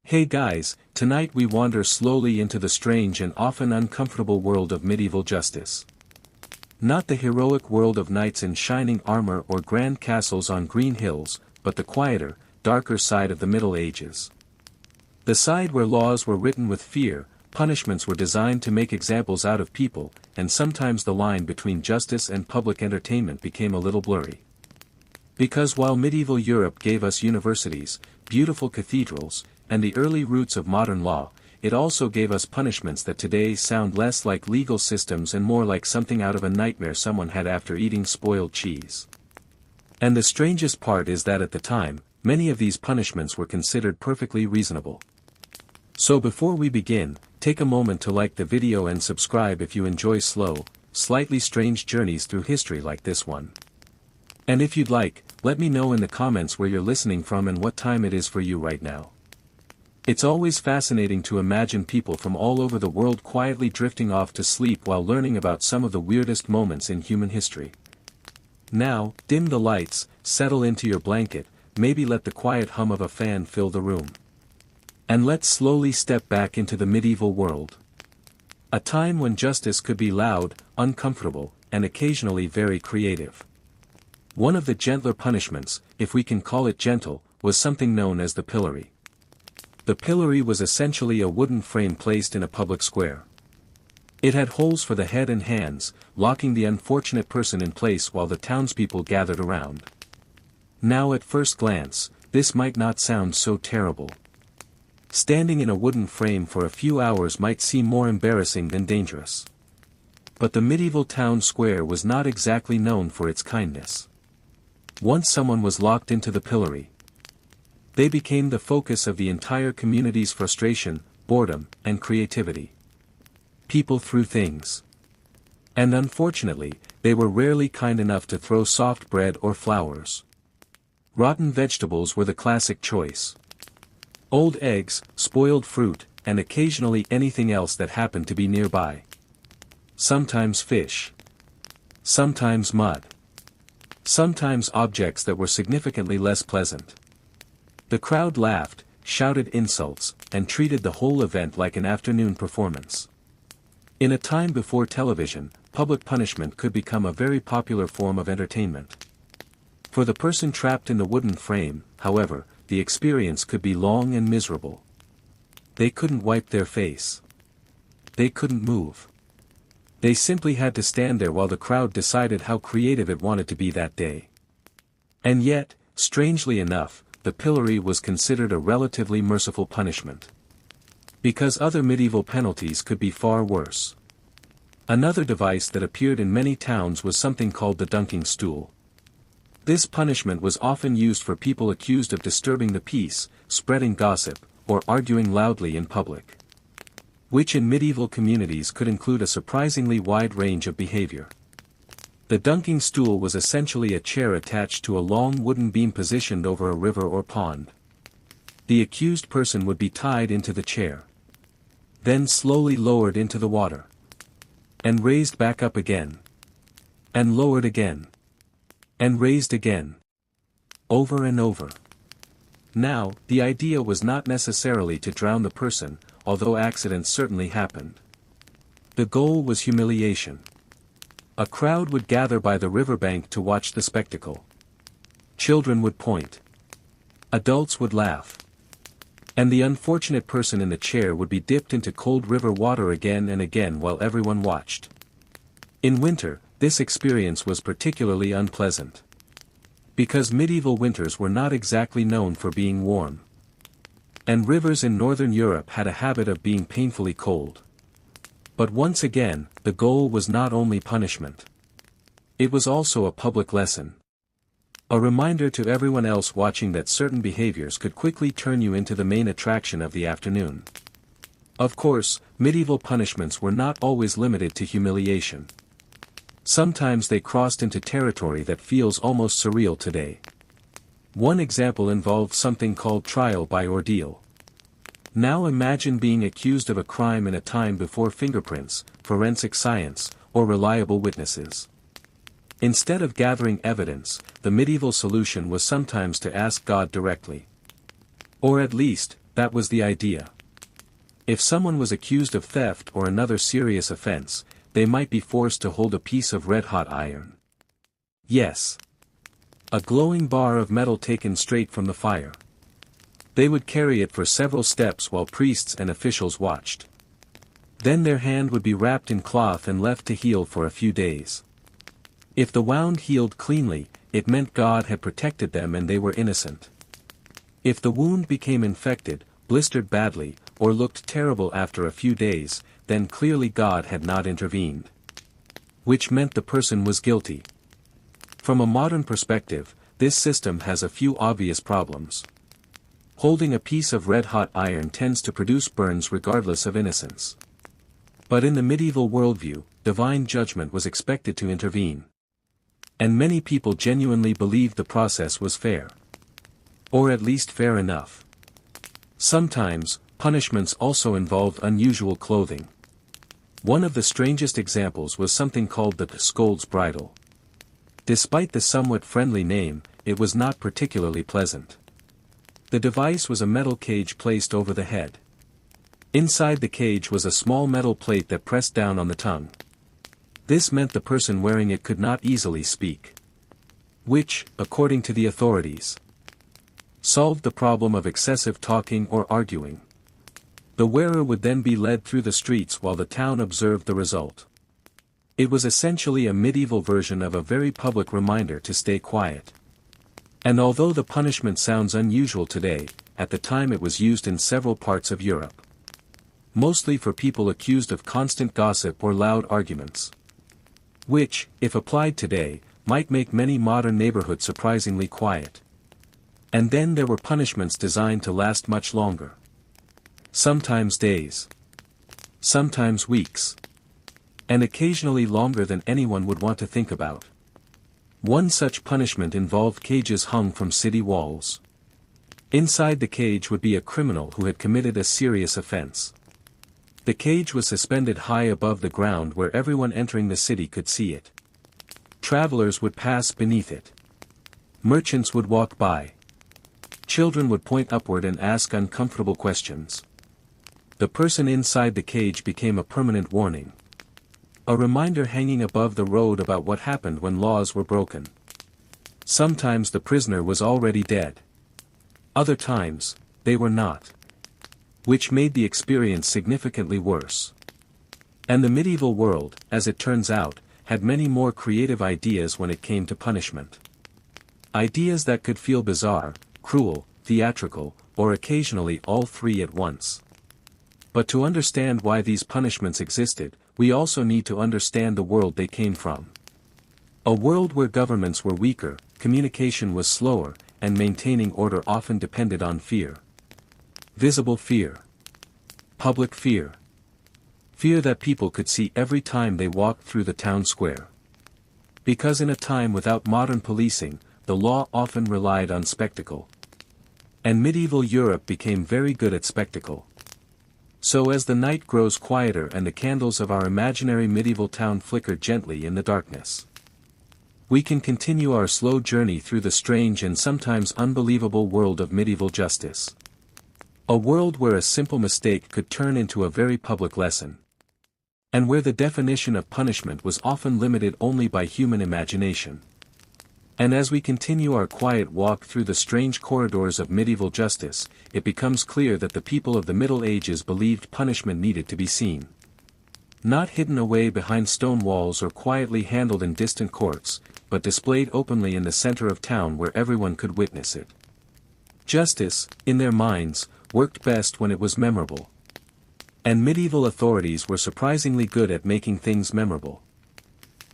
Hey guys, tonight we wander slowly into the strange and often uncomfortable world of medieval justice. Not the heroic world of knights in shining armor or grand castles on green hills, but the quieter, darker side of the Middle Ages. The side where laws were written with fear, punishments were designed to make examples out of people, and sometimes the line between justice and public entertainment became a little blurry. Because while medieval Europe gave us universities, beautiful cathedrals, and the early roots of modern law, it also gave us punishments that today sound less like legal systems and more like something out of a nightmare someone had after eating spoiled cheese. And the strangest part is that at the time, many of these punishments were considered perfectly reasonable. So before we begin, take a moment to like the video and subscribe if you enjoy slow, slightly strange journeys through history like this one. And if you'd like, let me know in the comments where you're listening from and what time it is for you right now. It's always fascinating to imagine people from all over the world quietly drifting off to sleep while learning about some of the weirdest moments in human history. Now, dim the lights, settle into your blanket, maybe let the quiet hum of a fan fill the room. And let's slowly step back into the medieval world. A time when justice could be loud, uncomfortable, and occasionally very creative. One of the gentler punishments, if we can call it gentle, was something known as the pillory. The pillory was essentially a wooden frame placed in a public square. It had holes for the head and hands, locking the unfortunate person in place while the townspeople gathered around. Now at first glance, this might not sound so terrible. Standing in a wooden frame for a few hours might seem more embarrassing than dangerous. But the medieval town square was not exactly known for its kindness. Once someone was locked into the pillory, they became the focus of the entire community's frustration, boredom, and creativity. People threw things. And unfortunately, they were rarely kind enough to throw soft bread or flowers. Rotten vegetables were the classic choice. Old eggs, spoiled fruit, and occasionally anything else that happened to be nearby. Sometimes fish. Sometimes mud. Sometimes objects that were significantly less pleasant. The crowd laughed, shouted insults, and treated the whole event like an afternoon performance. In a time before television, public punishment could become a very popular form of entertainment. For the person trapped in the wooden frame, however, the experience could be long and miserable. They couldn't wipe their face. They couldn't move. They simply had to stand there while the crowd decided how creative it wanted to be that day. And yet, strangely enough, the pillory was considered a relatively merciful punishment. Because other medieval penalties could be far worse. Another device that appeared in many towns was something called the dunking stool. This punishment was often used for people accused of disturbing the peace, spreading gossip, or arguing loudly in public. Which in medieval communities could include a surprisingly wide range of behavior. The dunking stool was essentially a chair attached to a long wooden beam positioned over a river or pond. The accused person would be tied into the chair. Then slowly lowered into the water. And raised back up again. And lowered again. And raised again. Over and over. Now, the idea was not necessarily to drown the person, although accidents certainly happened. The goal was humiliation. A crowd would gather by the riverbank to watch the spectacle. Children would point. Adults would laugh. And the unfortunate person in the chair would be dipped into cold river water again and again while everyone watched. In winter, this experience was particularly unpleasant. Because medieval winters were not exactly known for being warm. And rivers in northern Europe had a habit of being painfully cold. But once again, the goal was not only punishment. It was also a public lesson. A reminder to everyone else watching that certain behaviors could quickly turn you into the main attraction of the afternoon. Of course, medieval punishments were not always limited to humiliation. Sometimes they crossed into territory that feels almost surreal today. One example involved something called trial by ordeal. Now imagine being accused of a crime in a time before fingerprints, forensic science, or reliable witnesses. Instead of gathering evidence, the medieval solution was sometimes to ask God directly. Or at least, that was the idea. If someone was accused of theft or another serious offense, they might be forced to hold a piece of red-hot iron. Yes. A glowing bar of metal taken straight from the fire. They would carry it for several steps while priests and officials watched. Then their hand would be wrapped in cloth and left to heal for a few days. If the wound healed cleanly, it meant God had protected them and they were innocent. If the wound became infected, blistered badly, or looked terrible after a few days, then clearly God had not intervened. Which meant the person was guilty. From a modern perspective, this system has a few obvious problems. Holding a piece of red-hot iron tends to produce burns regardless of innocence. But in the medieval worldview, divine judgment was expected to intervene. And many people genuinely believed the process was fair. Or at least fair enough. Sometimes, punishments also involved unusual clothing. One of the strangest examples was something called the scold's bridle. Despite the somewhat friendly name, it was not particularly pleasant. The device was a metal cage placed over the head. Inside the cage was a small metal plate that pressed down on the tongue. This meant the person wearing it could not easily speak. Which, according to the authorities, solved the problem of excessive talking or arguing. The wearer would then be led through the streets while the town observed the result. It was essentially a medieval version of a very public reminder to stay quiet. And although the punishment sounds unusual today, at the time it was used in several parts of Europe. Mostly for people accused of constant gossip or loud arguments. Which, if applied today, might make many modern neighborhoods surprisingly quiet. And then there were punishments designed to last much longer. Sometimes days. Sometimes weeks. And occasionally longer than anyone would want to think about. One such punishment involved cages hung from city walls. Inside the cage would be a criminal who had committed a serious offense. The cage was suspended high above the ground where everyone entering the city could see it. Travelers would pass beneath it. Merchants would walk by. Children would point upward and ask uncomfortable questions. The person inside the cage became a permanent warning. A reminder hanging above the road about what happened when laws were broken. Sometimes the prisoner was already dead. Other times, they were not. Which made the experience significantly worse. And the medieval world, as it turns out, had many more creative ideas when it came to punishment. Ideas that could feel bizarre, cruel, theatrical, or occasionally all three at once. But to understand why these punishments existed, we also need to understand the world they came from. A world where governments were weaker, communication was slower, and maintaining order often depended on fear. Visible fear. Public fear. Fear that people could see every time they walked through the town square. Because in a time without modern policing, the law often relied on spectacle. And medieval Europe became very good at spectacle. So as the night grows quieter and the candles of our imaginary medieval town flicker gently in the darkness, we can continue our slow journey through the strange and sometimes unbelievable world of medieval justice. A world where a simple mistake could turn into a very public lesson. And where the definition of punishment was often limited only by human imagination. And as we continue our quiet walk through the strange corridors of medieval justice, it becomes clear that the people of the Middle Ages believed punishment needed to be seen. Not hidden away behind stone walls or quietly handled in distant courts, but displayed openly in the center of town where everyone could witness it. Justice, in their minds, worked best when it was memorable. And medieval authorities were surprisingly good at making things memorable.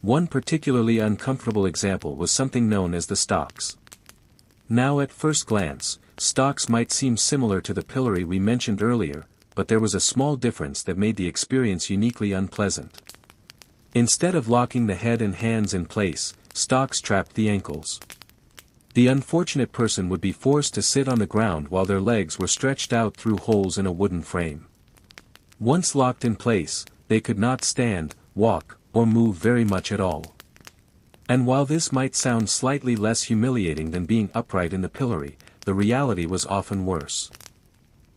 One particularly uncomfortable example was something known as the stocks. Now at first glance, stocks might seem similar to the pillory we mentioned earlier, but there was a small difference that made the experience uniquely unpleasant. Instead of locking the head and hands in place, stocks trapped the ankles. The unfortunate person would be forced to sit on the ground while their legs were stretched out through holes in a wooden frame. Once locked in place, they could not stand, walk, or move very much at all. And while this might sound slightly less humiliating than being upright in the pillory, the reality was often worse.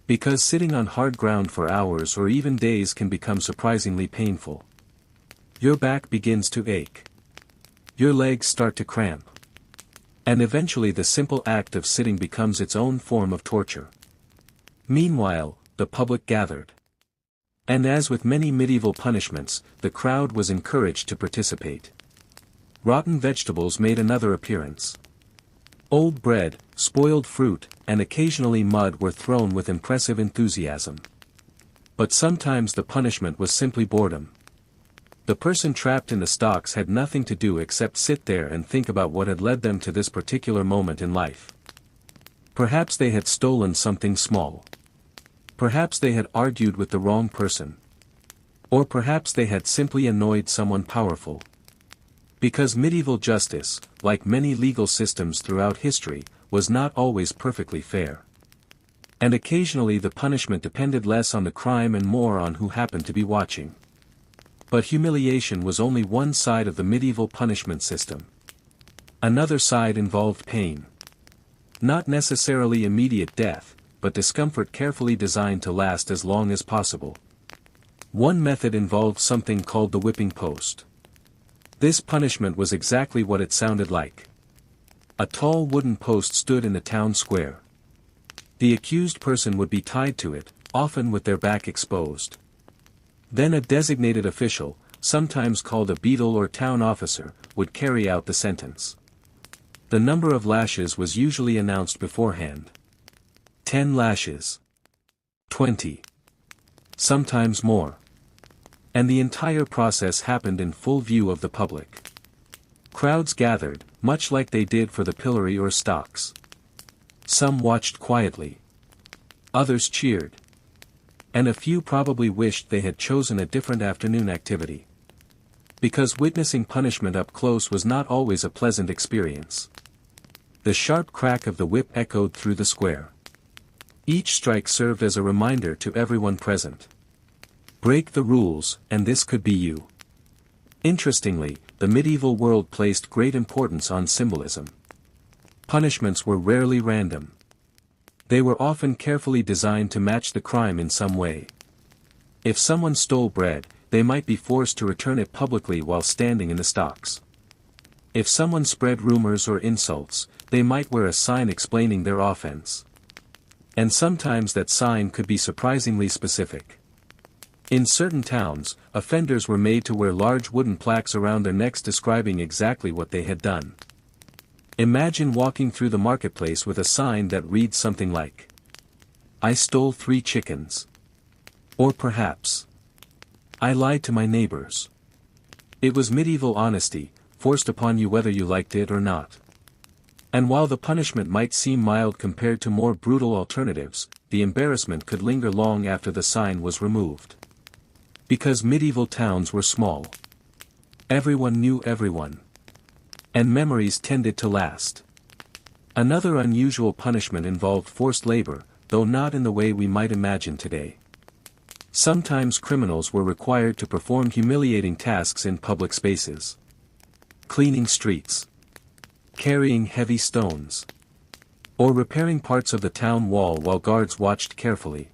Because sitting on hard ground for hours or even days can become surprisingly painful. Your back begins to ache. Your legs start to cramp. And eventually the simple act of sitting becomes its own form of torture. Meanwhile, the public gathered. And as with many medieval punishments, the crowd was encouraged to participate. Rotten vegetables made another appearance. Old bread, spoiled fruit, and occasionally mud were thrown with impressive enthusiasm. But sometimes the punishment was simply boredom. The person trapped in the stocks had nothing to do except sit there and think about what had led them to this particular moment in life. Perhaps they had stolen something small. Perhaps they had argued with the wrong person. Or perhaps they had simply annoyed someone powerful. Because medieval justice, like many legal systems throughout history, was not always perfectly fair. And occasionally the punishment depended less on the crime and more on who happened to be watching. But humiliation was only one side of the medieval punishment system. Another side involved pain. Not necessarily immediate death, but discomfort carefully designed to last as long as possible. One method involved something called the whipping post. This punishment was exactly what it sounded like. A tall wooden post stood in the town square. The accused person would be tied to it, often with their back exposed. Then a designated official, sometimes called a beadle or town officer, would carry out the sentence. The number of lashes was usually announced beforehand. 10 lashes. 20. Sometimes more. And the entire process happened in full view of the public. Crowds gathered, much like they did for the pillory or stocks. Some watched quietly. Others cheered. And a few probably wished they had chosen a different afternoon activity. Because witnessing punishment up close was not always a pleasant experience. The sharp crack of the whip echoed through the square. Each strike served as a reminder to everyone present. Break the rules, and this could be you. Interestingly, the medieval world placed great importance on symbolism. Punishments were rarely random. They were often carefully designed to match the crime in some way. If someone stole bread, they might be forced to return it publicly while standing in the stocks. If someone spread rumors or insults, they might wear a sign explaining their offense. And sometimes that sign could be surprisingly specific. In certain towns, offenders were made to wear large wooden plaques around their necks describing exactly what they had done. Imagine walking through the marketplace with a sign that reads something like, "I stole 3 chickens." Or perhaps, "I lied to my neighbors." It was medieval honesty, forced upon you whether you liked it or not. And while the punishment might seem mild compared to more brutal alternatives, the embarrassment could linger long after the sign was removed. Because medieval towns were small. Everyone knew everyone. And memories tended to last. Another unusual punishment involved forced labor, though not in the way we might imagine today. Sometimes criminals were required to perform humiliating tasks in public spaces. Cleaning streets. Carrying heavy stones. Or repairing parts of the town wall while guards watched carefully.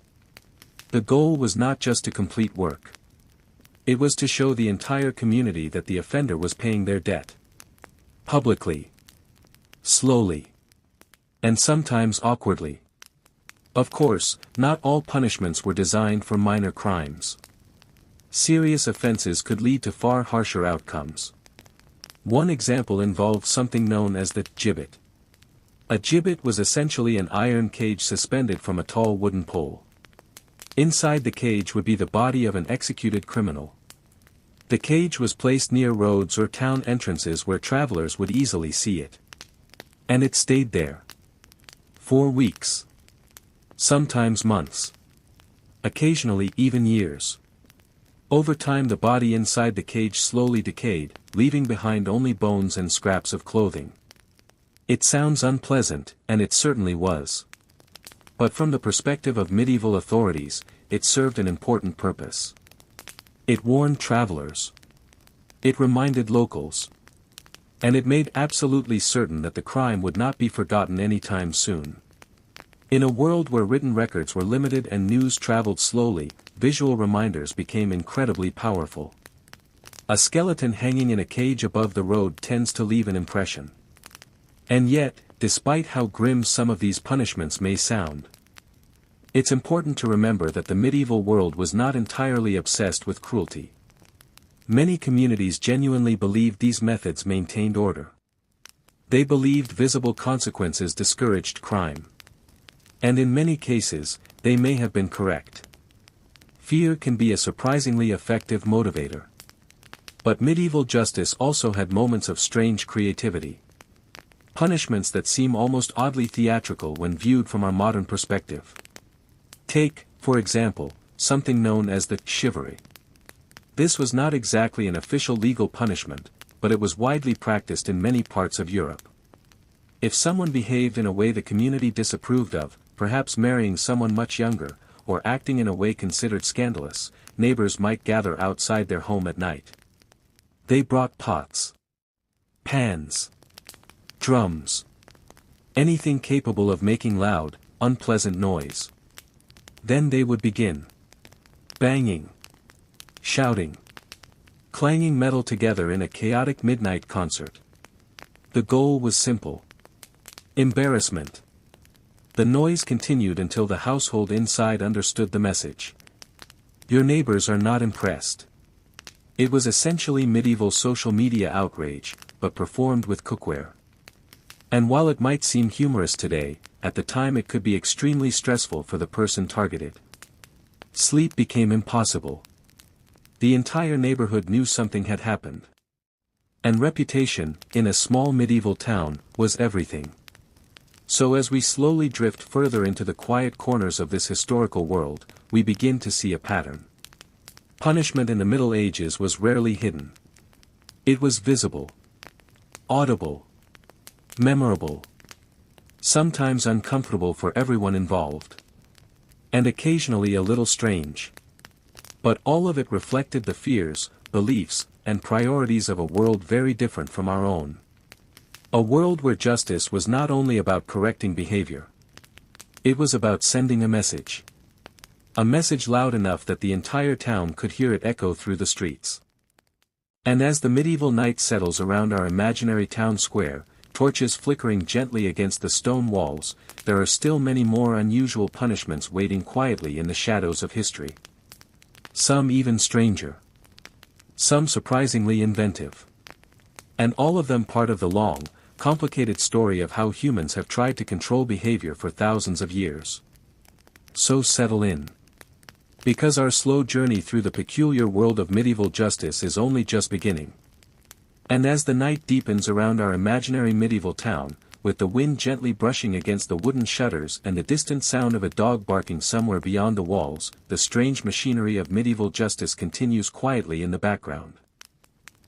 The goal was not just to complete work. It was to show the entire community that the offender was paying their debt. Publicly. Slowly. And sometimes awkwardly. Of course, not all punishments were designed for minor crimes. Serious offenses could lead to far harsher outcomes. One example involved something known as the gibbet. A gibbet was essentially an iron cage suspended from a tall wooden pole. Inside the cage would be the body of an executed criminal. The cage was placed near roads or town entrances where travelers would easily see it. And it stayed there. For weeks. Sometimes months. Occasionally even years. Over time the body inside the cage slowly decayed, leaving behind only bones and scraps of clothing. It sounds unpleasant, and it certainly was. But from the perspective of medieval authorities, it served an important purpose. It warned travelers. It reminded locals. And it made absolutely certain that the crime would not be forgotten anytime soon. In a world where written records were limited and news traveled slowly, visual reminders became incredibly powerful. A skeleton hanging in a cage above the road tends to leave an impression. And yet, despite how grim some of these punishments may sound, it's important to remember that the medieval world was not entirely obsessed with cruelty. Many communities genuinely believed these methods maintained order. They believed visible consequences discouraged crime. And in many cases, they may have been correct. Fear can be a surprisingly effective motivator. But medieval justice also had moments of strange creativity. Punishments that seem almost oddly theatrical when viewed from our modern perspective. Take, for example, something known as the chivalry. This was not exactly an official legal punishment, but it was widely practiced in many parts of Europe. If someone behaved in a way the community disapproved of, perhaps marrying someone much younger, or acting in a way considered scandalous, neighbors might gather outside their home at night. They brought pots, pans, drums, anything capable of making loud, unpleasant noise. Then they would begin banging, shouting, clanging metal together in a chaotic midnight concert. The goal was simple: embarrassment. The noise continued until the household inside understood the message. Your neighbors are not impressed. It was essentially medieval social media outrage, but performed with cookware. And while it might seem humorous today, at the time it could be extremely stressful for the person targeted. Sleep became impossible. The entire neighborhood knew something had happened. And reputation, in a small medieval town, was everything. So as we slowly drift further into the quiet corners of this historical world, we begin to see a pattern. Punishment in the Middle Ages was rarely hidden. It was visible, audible, memorable, sometimes uncomfortable for everyone involved, and occasionally a little strange. But all of it reflected the fears, beliefs, and priorities of a world very different from our own. A world where justice was not only about correcting behavior. It was about sending a message. A message loud enough that the entire town could hear it echo through the streets. And as the medieval night settles around our imaginary town square, torches flickering gently against the stone walls, there are still many more unusual punishments waiting quietly in the shadows of history. Some even stranger. Some surprisingly inventive. And all of them part of the long, complicated story of how humans have tried to control behavior for thousands of years. So settle in. Because our slow journey through the peculiar world of medieval justice is only just beginning. And as the night deepens around our imaginary medieval town, with the wind gently brushing against the wooden shutters and the distant sound of a dog barking somewhere beyond the walls, the strange machinery of medieval justice continues quietly in the background.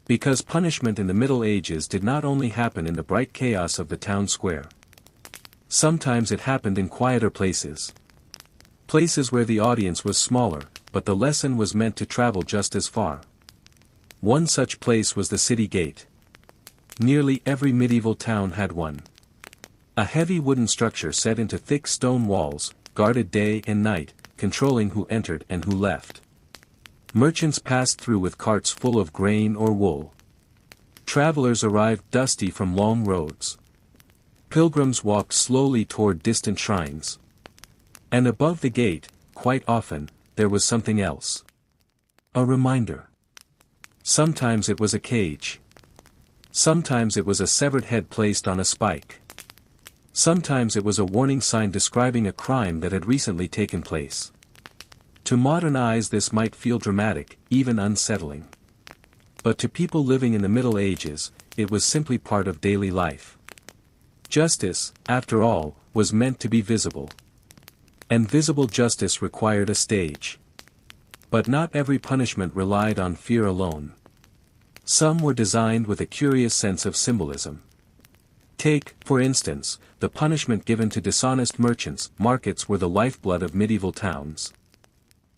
Because punishment in the Middle Ages did not only happen in the bright chaos of the town square. Sometimes it happened in quieter places. Places where the audience was smaller, but the lesson was meant to travel just as far. One such place was the city gate. Nearly every medieval town had one. A heavy wooden structure set into thick stone walls, guarded day and night, controlling who entered and who left. Merchants passed through with carts full of grain or wool. Travelers arrived dusty from long roads. Pilgrims walked slowly toward distant shrines. And above the gate, quite often, there was something else. A reminder. Sometimes it was a cage. Sometimes it was a severed head placed on a spike. Sometimes it was a warning sign describing a crime that had recently taken place. To modern eyes this might feel dramatic, even unsettling. But to people living in the Middle Ages, it was simply part of daily life. Justice, after all, was meant to be visible. And visible justice required a stage. But not every punishment relied on fear alone. Some were designed with a curious sense of symbolism. Take, for instance, the punishment given to dishonest merchants. Markets were the lifeblood of medieval towns.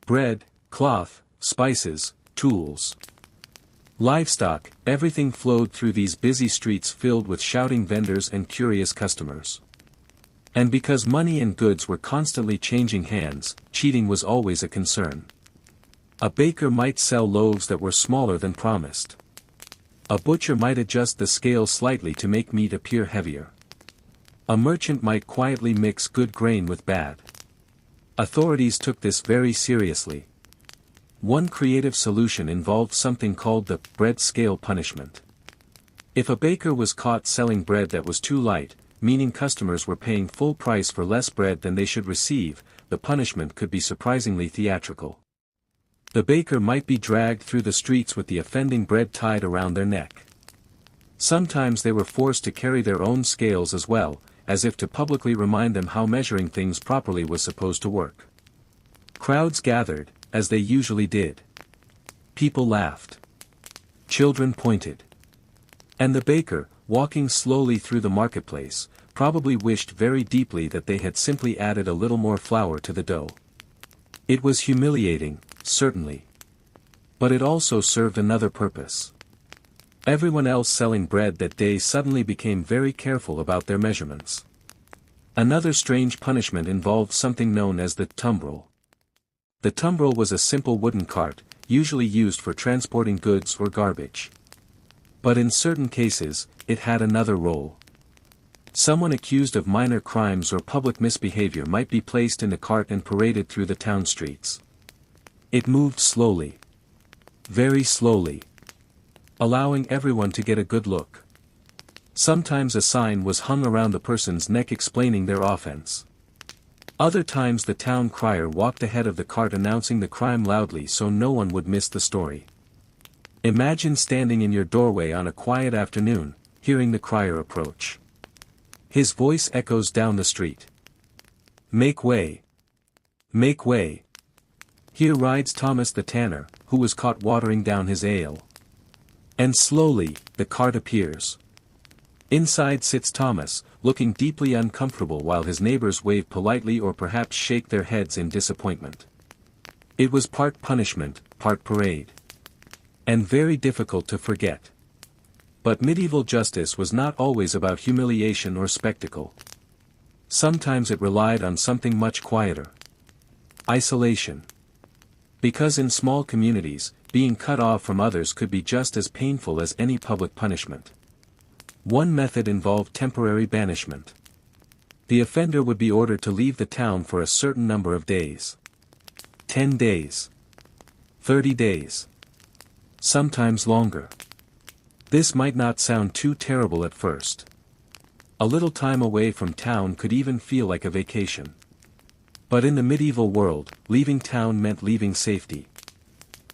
Bread, cloth, spices, tools, livestock, everything flowed through these busy streets filled with shouting vendors and curious customers. And because money and goods were constantly changing hands, cheating was always a concern. A baker might sell loaves that were smaller than promised. A butcher might adjust the scale slightly to make meat appear heavier. A merchant might quietly mix good grain with bad. Authorities took this very seriously. One creative solution involved something called the bread scale punishment. If a baker was caught selling bread that was too light, meaning customers were paying full price for less bread than they should receive, the punishment could be surprisingly theatrical. The baker might be dragged through the streets with the offending bread tied around their neck. Sometimes they were forced to carry their own scales as well, as if to publicly remind them how measuring things properly was supposed to work. Crowds gathered, as they usually did. People laughed. Children pointed. And the baker, walking slowly through the marketplace, probably wished very deeply that they had simply added a little more flour to the dough. It was humiliating, certainly. But it also served another purpose. Everyone else selling bread that day suddenly became very careful about their measurements. Another strange punishment involved something known as the tumbrel. The tumbrel was a simple wooden cart, usually used for transporting goods or garbage. But in certain cases, it had another role. Someone accused of minor crimes or public misbehavior might be placed in a cart and paraded through the town streets. It moved slowly. Very slowly. Allowing everyone to get a good look. Sometimes a sign was hung around the person's neck explaining their offense. Other times the town crier walked ahead of the cart announcing the crime loudly so no one would miss the story. Imagine standing in your doorway on a quiet afternoon, hearing the crier approach. His voice echoes down the street. "Make way! Make way! Here rides Thomas the tanner, who was caught watering down his ale." And slowly, the cart appears. Inside sits Thomas, looking deeply uncomfortable while his neighbors wave politely or perhaps shake their heads in disappointment. It was part punishment, part parade. And very difficult to forget. But medieval justice was not always about humiliation or spectacle. Sometimes it relied on something much quieter. Isolation. Because in small communities, being cut off from others could be just as painful as any public punishment. One method involved temporary banishment. The offender would be ordered to leave the town for a certain number of days. 10 days. 30 days. Sometimes longer. This might not sound too terrible at first. A little time away from town could even feel like a vacation. But in the medieval world, leaving town meant leaving safety.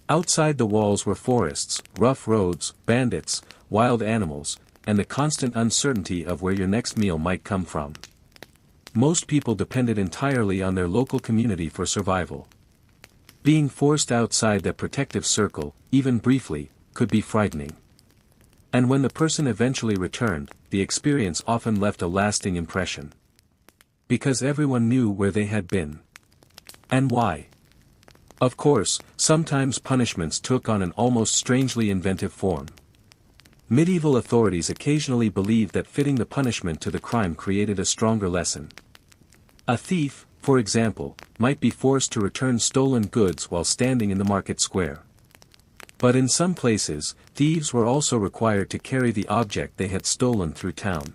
Outside the walls were forests, rough roads, bandits, wild animals, and the constant uncertainty of where your next meal might come from. Most people depended entirely on their local community for survival. Being forced outside that protective circle, even briefly, could be frightening. And when the person eventually returned, the experience often left a lasting impression. Because everyone knew where they had been. And why. Of course, sometimes punishments took on an almost strangely inventive form. Medieval authorities occasionally believed that fitting the punishment to the crime created a stronger lesson. A thief, for example, might be forced to return stolen goods while standing in the market square. But in some places, thieves were also required to carry the object they had stolen through town.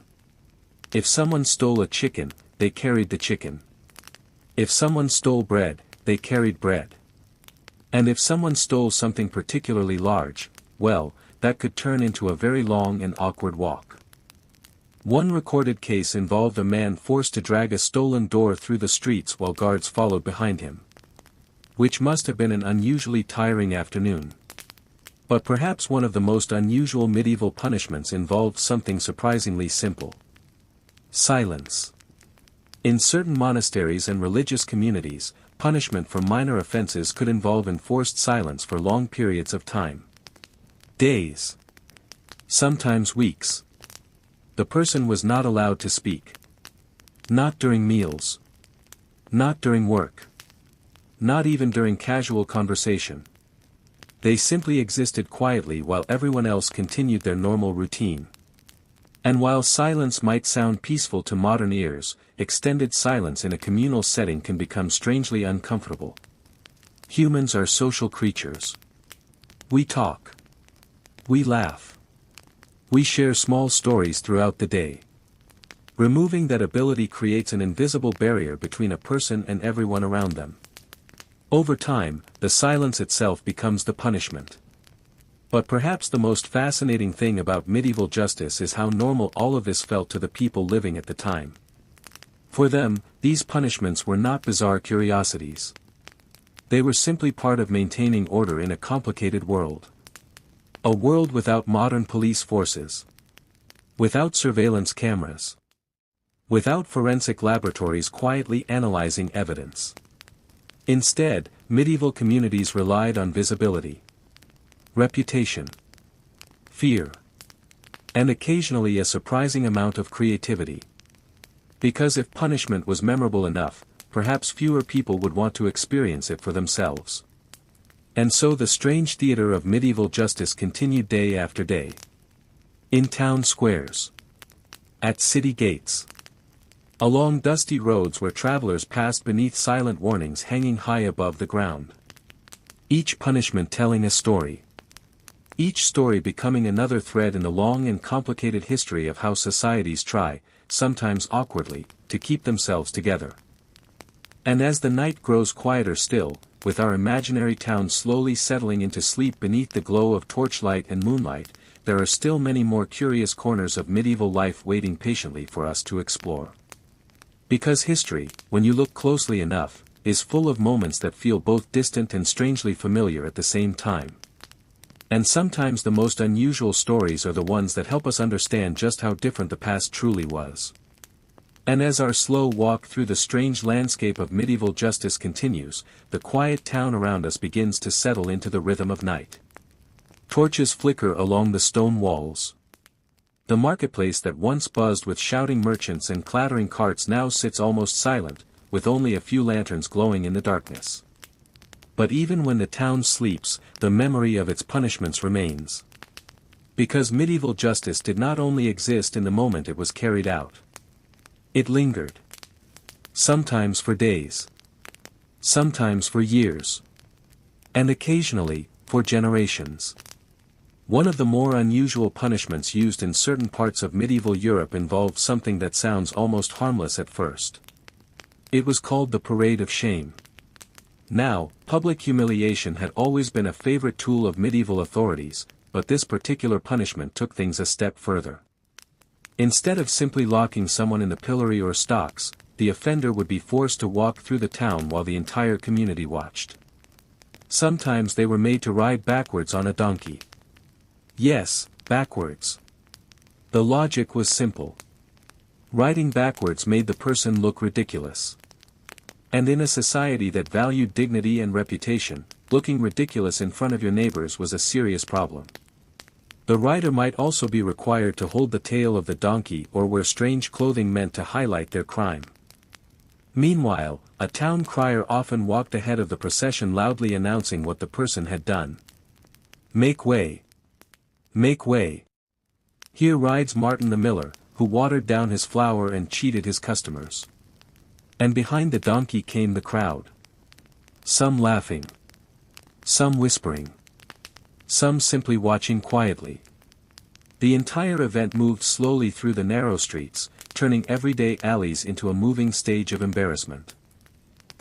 If someone stole a chicken, they carried the chicken. If someone stole bread, they carried bread. And if someone stole something particularly large, well, that could turn into a very long and awkward walk. One recorded case involved a man forced to drag a stolen door through the streets while guards followed behind him. Which must have been an unusually tiring afternoon. But perhaps one of the most unusual medieval punishments involved something surprisingly simple. Silence. In certain monasteries and religious communities, punishment for minor offenses could involve enforced silence for long periods of time. Days. Sometimes weeks. The person was not allowed to speak. Not during meals. Not during work. Not even during casual conversation. They simply existed quietly while everyone else continued their normal routine. And while silence might sound peaceful to modern ears, extended silence in a communal setting can become strangely uncomfortable. Humans are social creatures. We talk. We laugh. We share small stories throughout the day. Removing that ability creates an invisible barrier between a person and everyone around them. Over time, the silence itself becomes the punishment. But perhaps the most fascinating thing about medieval justice is how normal all of this felt to the people living at the time. For them, these punishments were not bizarre curiosities. They were simply part of maintaining order in a complicated world. A world without modern police forces. Without surveillance cameras. Without forensic laboratories quietly analyzing evidence. Instead, medieval communities relied on visibility. Reputation. Fear. And occasionally a surprising amount of creativity. Because if punishment was memorable enough, perhaps fewer people would want to experience it for themselves. And so the strange theater of medieval justice continued day after day. In town squares. At city gates. Along dusty roads where travelers passed beneath silent warnings hanging high above the ground. Each punishment telling a story. Each story becoming another thread in the long and complicated history of how societies try, sometimes awkwardly, to keep themselves together. And as the night grows quieter still, with our imaginary town slowly settling into sleep beneath the glow of torchlight and moonlight, there are still many more curious corners of medieval life waiting patiently for us to explore. Because history, when you look closely enough, is full of moments that feel both distant and strangely familiar at the same time. And sometimes the most unusual stories are the ones that help us understand just how different the past truly was. And as our slow walk through the strange landscape of medieval justice continues, the quiet town around us begins to settle into the rhythm of night. Torches flicker along the stone walls. The marketplace that once buzzed with shouting merchants and clattering carts now sits almost silent, with only a few lanterns glowing in the darkness. But even when the town sleeps, the memory of its punishments remains. Because medieval justice did not only exist in the moment it was carried out. It lingered. Sometimes for days. Sometimes for years. And occasionally, for generations. One of the more unusual punishments used in certain parts of medieval Europe involved something that sounds almost harmless at first. It was called the Parade of Shame. Now, public humiliation had always been a favorite tool of medieval authorities, but this particular punishment took things a step further. Instead of simply locking someone in the pillory or stocks, the offender would be forced to walk through the town while the entire community watched. Sometimes they were made to ride backwards on a donkey. Yes, backwards. The logic was simple. Riding backwards made the person look ridiculous. And in a society that valued dignity and reputation, looking ridiculous in front of your neighbors was a serious problem. The rider might also be required to hold the tail of the donkey or wear strange clothing meant to highlight their crime. Meanwhile, a town crier often walked ahead of the procession loudly announcing what the person had done. Make way! Make way! Here rides Martin the miller, who watered down his flour and cheated his customers. And behind the donkey came the crowd. Some laughing. Some whispering. Some simply watching quietly. The entire event moved slowly through the narrow streets, turning everyday alleys into a moving stage of embarrassment.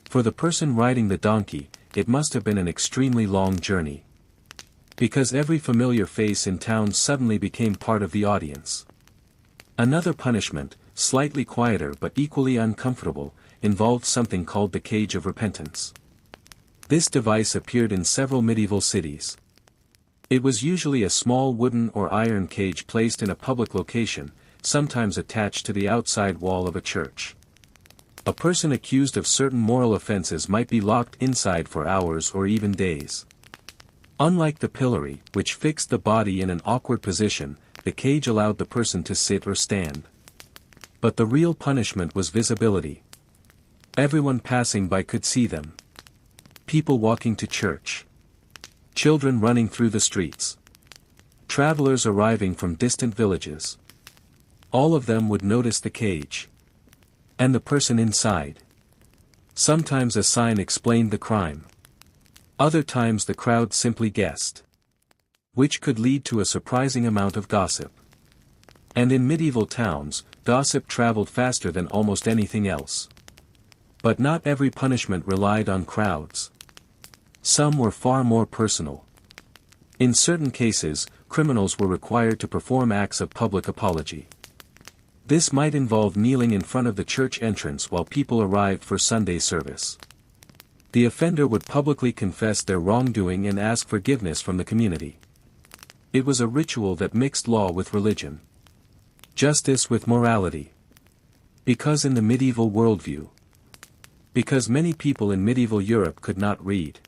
For the person riding the donkey, it must have been an extremely long journey. Because every familiar face in town suddenly became part of the audience. Another punishment, slightly quieter but equally uncomfortable, involved something called the Cage of Repentance. This device appeared in several medieval cities. It was usually a small wooden or iron cage placed in a public location, sometimes attached to the outside wall of a church. A person accused of certain moral offenses might be locked inside for hours or even days. Unlike the pillory, which fixed the body in an awkward position, the cage allowed the person to sit or stand. But the real punishment was visibility. Everyone passing by could see them. People walking to church. Children running through the streets. Travelers arriving from distant villages. All of them would notice the cage. And the person inside. Sometimes a sign explained the crime. Other times the crowd simply guessed. Which could lead to a surprising amount of gossip. And in medieval towns, gossip traveled faster than almost anything else. But not every punishment relied on crowds. Some were far more personal. In certain cases, criminals were required to perform acts of public apology. This might involve kneeling in front of the church entrance while people arrived for Sunday service. The offender would publicly confess their wrongdoing and ask forgiveness from the community. It was a ritual that mixed law with religion. Justice with morality. Because in the medieval worldview. Because many people in medieval Europe could not read.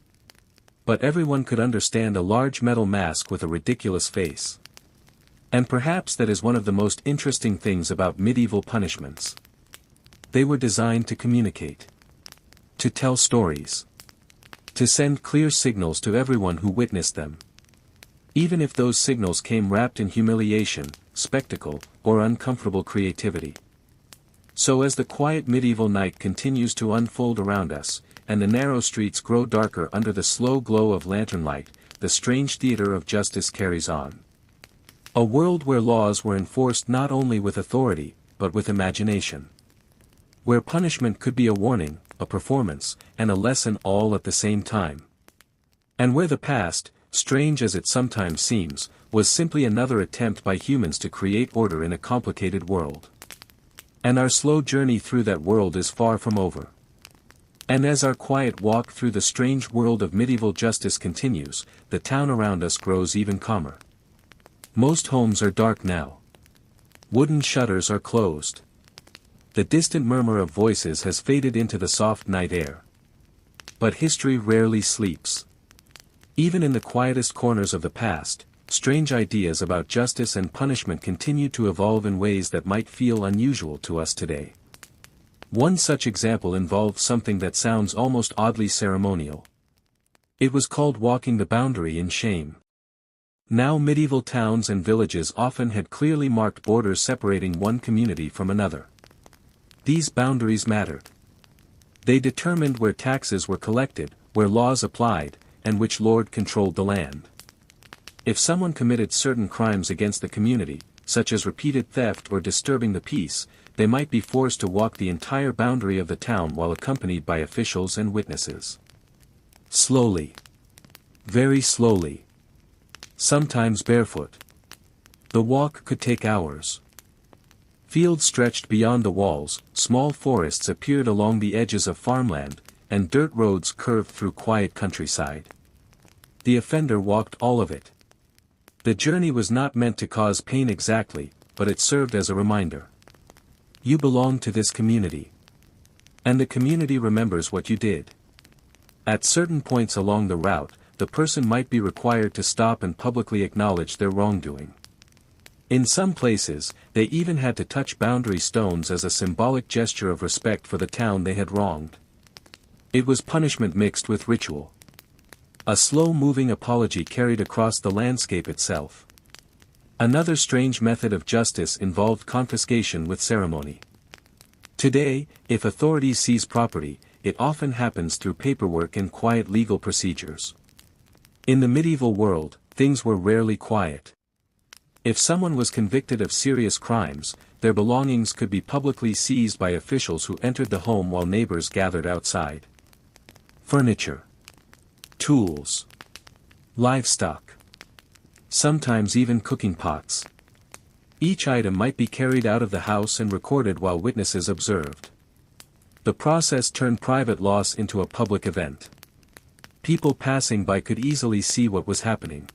But everyone could understand a large metal mask with a ridiculous face. And perhaps that is one of the most interesting things about medieval punishments. They were designed to communicate. To tell stories. To send clear signals to everyone who witnessed them. Even if those signals came wrapped in humiliation, spectacle, or uncomfortable creativity. So as the quiet medieval night continues to unfold around us, and the narrow streets grow darker under the slow glow of lantern light, the strange theater of justice carries on. A world where laws were enforced not only with authority, but with imagination. Where punishment could be a warning, a performance, and a lesson all at the same time. And where the past, strange as it sometimes seems, was simply another attempt by humans to create order in a complicated world. And our slow journey through that world is far from over. And as our quiet walk through the strange world of medieval justice continues, the town around us grows even calmer. Most homes are dark now. Wooden shutters are closed. The distant murmur of voices has faded into the soft night air. But history rarely sleeps. Even in the quietest corners of the past, strange ideas about justice and punishment continue to evolve in ways that might feel unusual to us today. One such example involved something that sounds almost oddly ceremonial. It was called walking the boundary in shame. Now medieval towns and villages often had clearly marked borders separating one community from another. These boundaries mattered. They determined where taxes were collected, where laws applied, and which lord controlled the land. If someone committed certain crimes against the community, such as repeated theft or disturbing the peace, they might be forced to walk the entire boundary of the town while accompanied by officials and witnesses. Slowly. Very slowly. Sometimes barefoot. The walk could take hours. Fields stretched beyond the walls, small forests appeared along the edges of farmland, and dirt roads curved through quiet countryside. The offender walked all of it. The journey was not meant to cause pain exactly, but it served as a reminder. You belong to this community. And the community remembers what you did. At certain points along the route, the person might be required to stop and publicly acknowledge their wrongdoing. In some places, they even had to touch boundary stones as a symbolic gesture of respect for the town they had wronged. It was punishment mixed with ritual. A slow-moving apology carried across the landscape itself. Another strange method of justice involved confiscation with ceremony. Today, if authorities seize property, it often happens through paperwork and quiet legal procedures. In the medieval world, things were rarely quiet. If someone was convicted of serious crimes, their belongings could be publicly seized by officials who entered the home while neighbors gathered outside. Furniture. Tools. Livestock. Sometimes even cooking pots. Each item might be carried out of the house and recorded while witnesses observed. The process turned private loss into a public event. People passing by could easily see what was happening.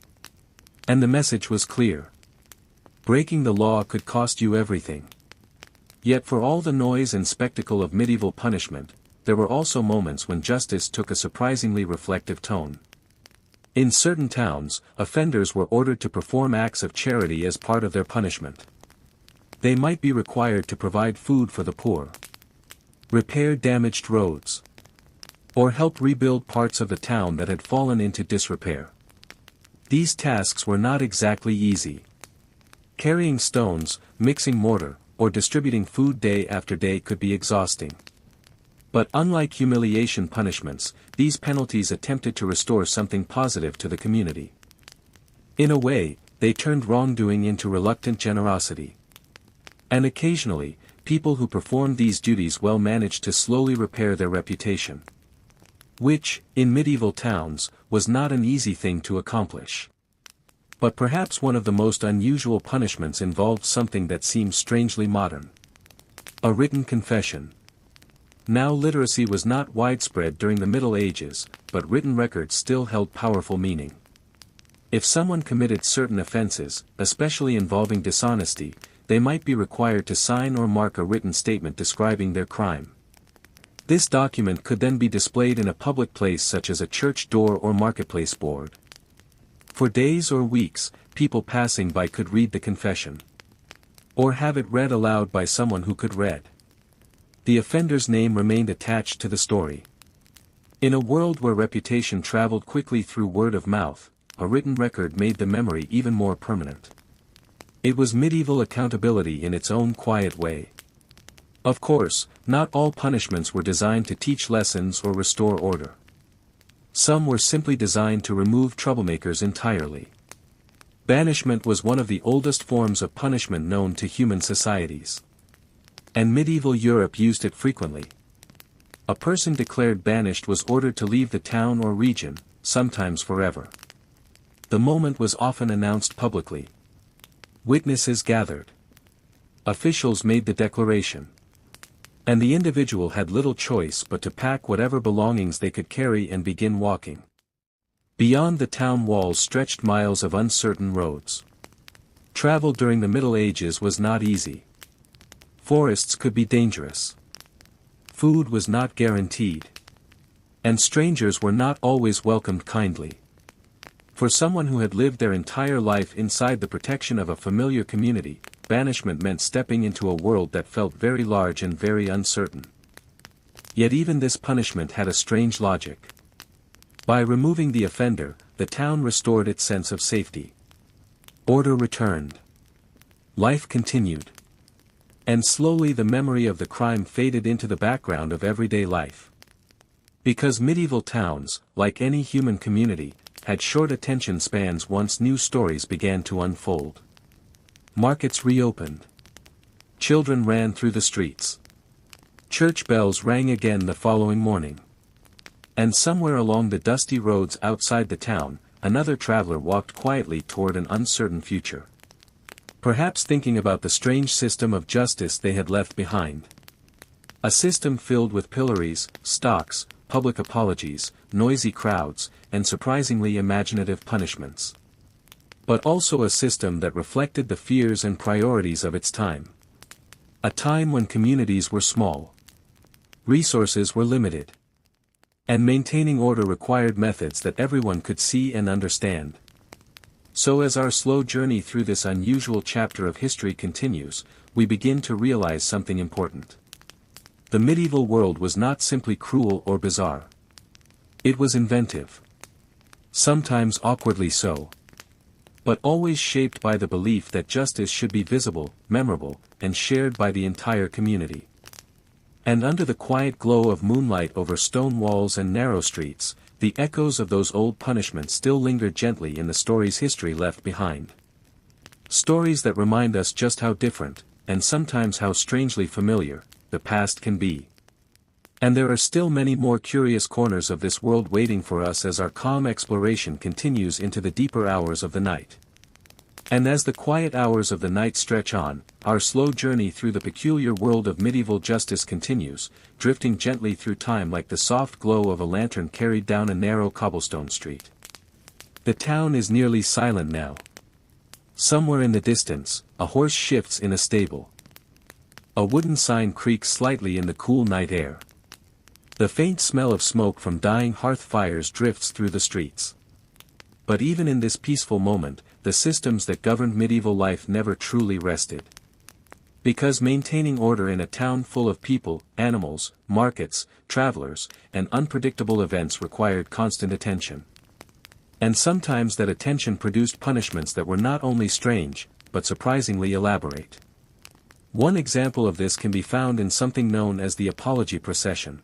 And the message was clear. Breaking the law could cost you everything. Yet for all the noise and spectacle of medieval punishment, there were also moments when justice took a surprisingly reflective tone. In certain towns, offenders were ordered to perform acts of charity as part of their punishment. They might be required to provide food for the poor, repair damaged roads, or help rebuild parts of the town that had fallen into disrepair. These tasks were not exactly easy. Carrying stones, mixing mortar, or distributing food day after day could be exhausting. But unlike humiliation punishments, these penalties attempted to restore something positive to the community. In a way, they turned wrongdoing into reluctant generosity. And occasionally, people who performed these duties well managed to slowly repair their reputation. Which, in medieval towns, was not an easy thing to accomplish. But perhaps one of the most unusual punishments involved something that seems strangely modern. A written confession. Now literacy was not widespread during the Middle Ages, but written records still held powerful meaning. If someone committed certain offenses, especially involving dishonesty, they might be required to sign or mark a written statement describing their crime. This document could then be displayed in a public place such as a church door or marketplace board. For days or weeks, people passing by could read the confession. Or have it read aloud by someone who could read. The offender's name remained attached to the story. In a world where reputation traveled quickly through word of mouth, a written record made the memory even more permanent. It was medieval accountability in its own quiet way. Of course, not all punishments were designed to teach lessons or restore order. Some were simply designed to remove troublemakers entirely. Banishment was one of the oldest forms of punishment known to human societies. And medieval Europe used it frequently. A person declared banished was ordered to leave the town or region, sometimes forever. The moment was often announced publicly. Witnesses gathered. Officials made the declaration. And the individual had little choice but to pack whatever belongings they could carry and begin walking. Beyond the town walls stretched miles of uncertain roads. Travel during the Middle Ages was not easy. Forests could be dangerous. Food was not guaranteed. And strangers were not always welcomed kindly. For someone who had lived their entire life inside the protection of a familiar community, banishment meant stepping into a world that felt very large and very uncertain. Yet even this punishment had a strange logic. By removing the offender, the town restored its sense of safety. Order returned. Life continued. And slowly the memory of the crime faded into the background of everyday life. Because medieval towns, like any human community, had short attention spans once new stories began to unfold. Markets reopened. Children ran through the streets. Church bells rang again the following morning. And somewhere along the dusty roads outside the town, another traveler walked quietly toward an uncertain future. Perhaps thinking about the strange system of justice they had left behind. A system filled with pillories, stocks, public apologies, noisy crowds, and surprisingly imaginative punishments. But also a system that reflected the fears and priorities of its time. A time when communities were small. Resources were limited. And maintaining order required methods that everyone could see and understand. So as our slow journey through this unusual chapter of history continues, we begin to realize something important. The medieval world was not simply cruel or bizarre. It was inventive. Sometimes awkwardly so. But always shaped by the belief that justice should be visible, memorable, and shared by the entire community. And under the quiet glow of moonlight over stone walls and narrow streets, the echoes of those old punishments still linger gently in the stories history left behind. Stories that remind us just how different, and sometimes how strangely familiar, the past can be. And there are still many more curious corners of this world waiting for us as our calm exploration continues into the deeper hours of the night. And as the quiet hours of the night stretch on, our slow journey through the peculiar world of medieval justice continues, drifting gently through time like the soft glow of a lantern carried down a narrow cobblestone street. The town is nearly silent now. Somewhere in the distance, a horse shifts in a stable. A wooden sign creaks slightly in the cool night air. The faint smell of smoke from dying hearth fires drifts through the streets. But even in this peaceful moment, the systems that governed medieval life never truly rested. Because maintaining order in a town full of people, animals, markets, travelers, and unpredictable events required constant attention. And sometimes that attention produced punishments that were not only strange, but surprisingly elaborate. One example of this can be found in something known as the apology procession.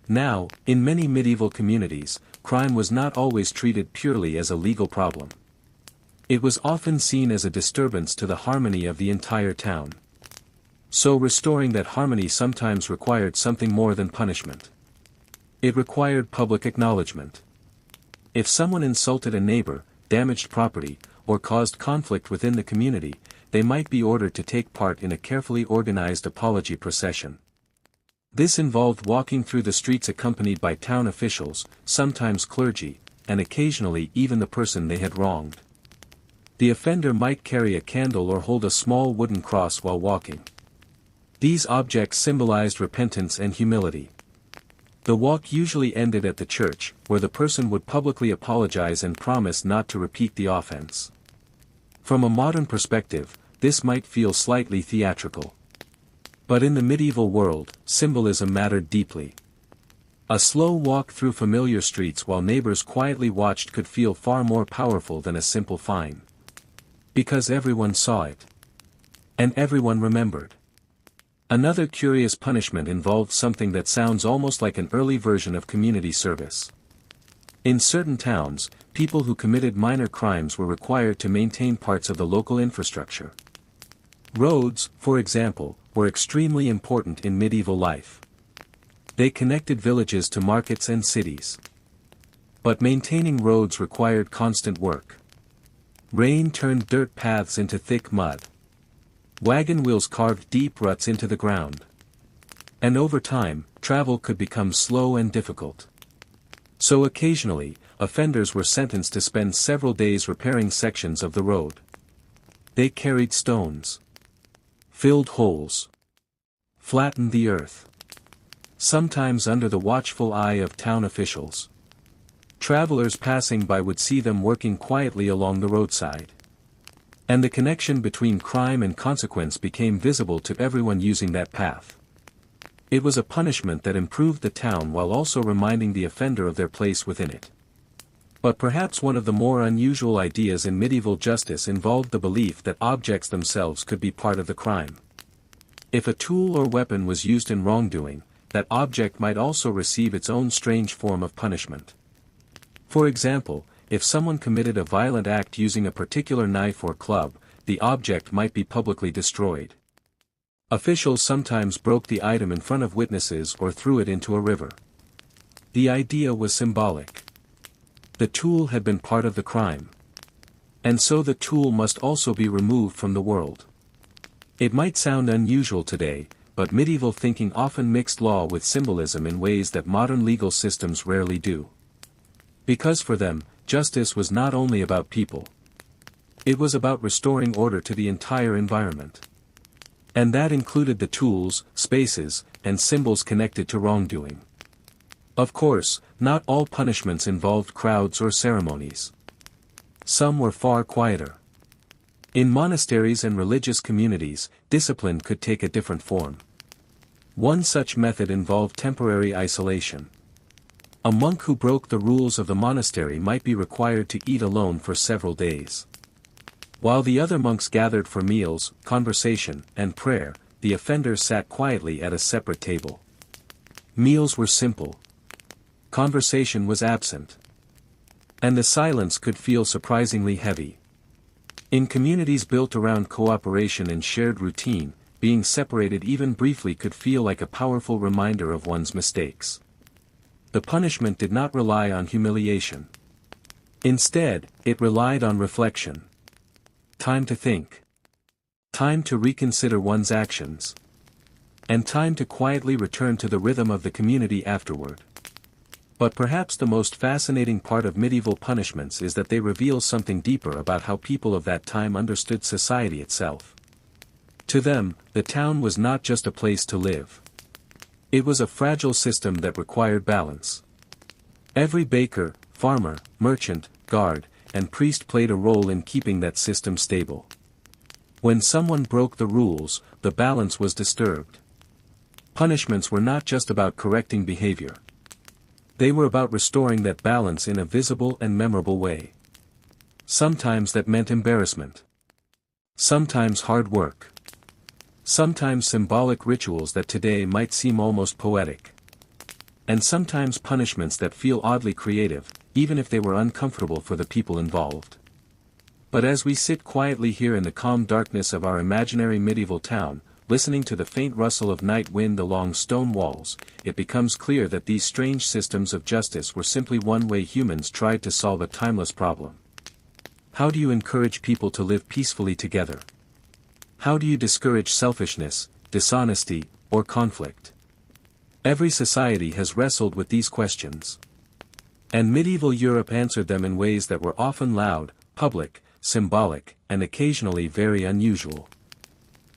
Now, in many medieval communities, crime was not always treated purely as a legal problem. It was often seen as a disturbance to the harmony of the entire town. So restoring that harmony sometimes required something more than punishment. It required public acknowledgement. If someone insulted a neighbor, damaged property, or caused conflict within the community, they might be ordered to take part in a carefully organized apology procession. This involved walking through the streets accompanied by town officials, sometimes clergy, and occasionally even the person they had wronged. The offender might carry a candle or hold a small wooden cross while walking. These objects symbolized repentance and humility. The walk usually ended at the church, where the person would publicly apologize and promise not to repeat the offense. From a modern perspective, this might feel slightly theatrical. But in the medieval world, symbolism mattered deeply. A slow walk through familiar streets while neighbors quietly watched could feel far more powerful than a simple fine. Because everyone saw it. And everyone remembered. Another curious punishment involved something that sounds almost like an early version of community service. In certain towns, people who committed minor crimes were required to maintain parts of the local infrastructure. Roads, for example, were extremely important in medieval life. They connected villages to markets and cities. But maintaining roads required constant work. Rain turned dirt paths into thick mud. Wagon wheels carved deep ruts into the ground. And over time, travel could become slow and difficult. So occasionally, offenders were sentenced to spend several days repairing sections of the road. They carried stones, filled holes, flattened the earth. Sometimes under the watchful eye of town officials. Travelers passing by would see them working quietly along the roadside. And the connection between crime and consequence became visible to everyone using that path. It was a punishment that improved the town while also reminding the offender of their place within it. But perhaps one of the more unusual ideas in medieval justice involved the belief that objects themselves could be part of the crime. If a tool or weapon was used in wrongdoing, that object might also receive its own strange form of punishment. For example, if someone committed a violent act using a particular knife or club, the object might be publicly destroyed. Officials sometimes broke the item in front of witnesses or threw it into a river. The idea was symbolic. The tool had been part of the crime. And so the tool must also be removed from the world. It might sound unusual today, but medieval thinking often mixed law with symbolism in ways that modern legal systems rarely do. Because for them, justice was not only about people. It was about restoring order to the entire environment. And that included the tools, spaces, and symbols connected to wrongdoing. Of course, not all punishments involved crowds or ceremonies. Some were far quieter. In monasteries and religious communities, discipline could take a different form. One such method involved temporary isolation. A monk who broke the rules of the monastery might be required to eat alone for several days. While the other monks gathered for meals, conversation, and prayer, the offender sat quietly at a separate table. Meals were simple. Conversation was absent. And the silence could feel surprisingly heavy. In communities built around cooperation and shared routine, being separated even briefly could feel like a powerful reminder of one's mistakes. The punishment did not rely on humiliation. Instead, it relied on reflection. Time to think. Time to reconsider one's actions. And time to quietly return to the rhythm of the community afterward. But perhaps the most fascinating part of medieval punishments is that they reveal something deeper about how people of that time understood society itself. To them, the town was not just a place to live. It was a fragile system that required balance. Every baker, farmer, merchant, guard, and priest played a role in keeping that system stable. When someone broke the rules, the balance was disturbed. Punishments were not just about correcting behavior. They were about restoring that balance in a visible and memorable way. Sometimes that meant embarrassment. Sometimes hard work. Sometimes symbolic rituals that today might seem almost poetic. And sometimes punishments that feel oddly creative, even if they were uncomfortable for the people involved. But as we sit quietly here in the calm darkness of our imaginary medieval town, listening to the faint rustle of night wind along stone walls, it becomes clear that these strange systems of justice were simply one way humans tried to solve a timeless problem. How do you encourage people to live peacefully together? How do you discourage selfishness, dishonesty, or conflict? Every society has wrestled with these questions. And medieval Europe answered them in ways that were often loud, public, symbolic, and occasionally very unusual.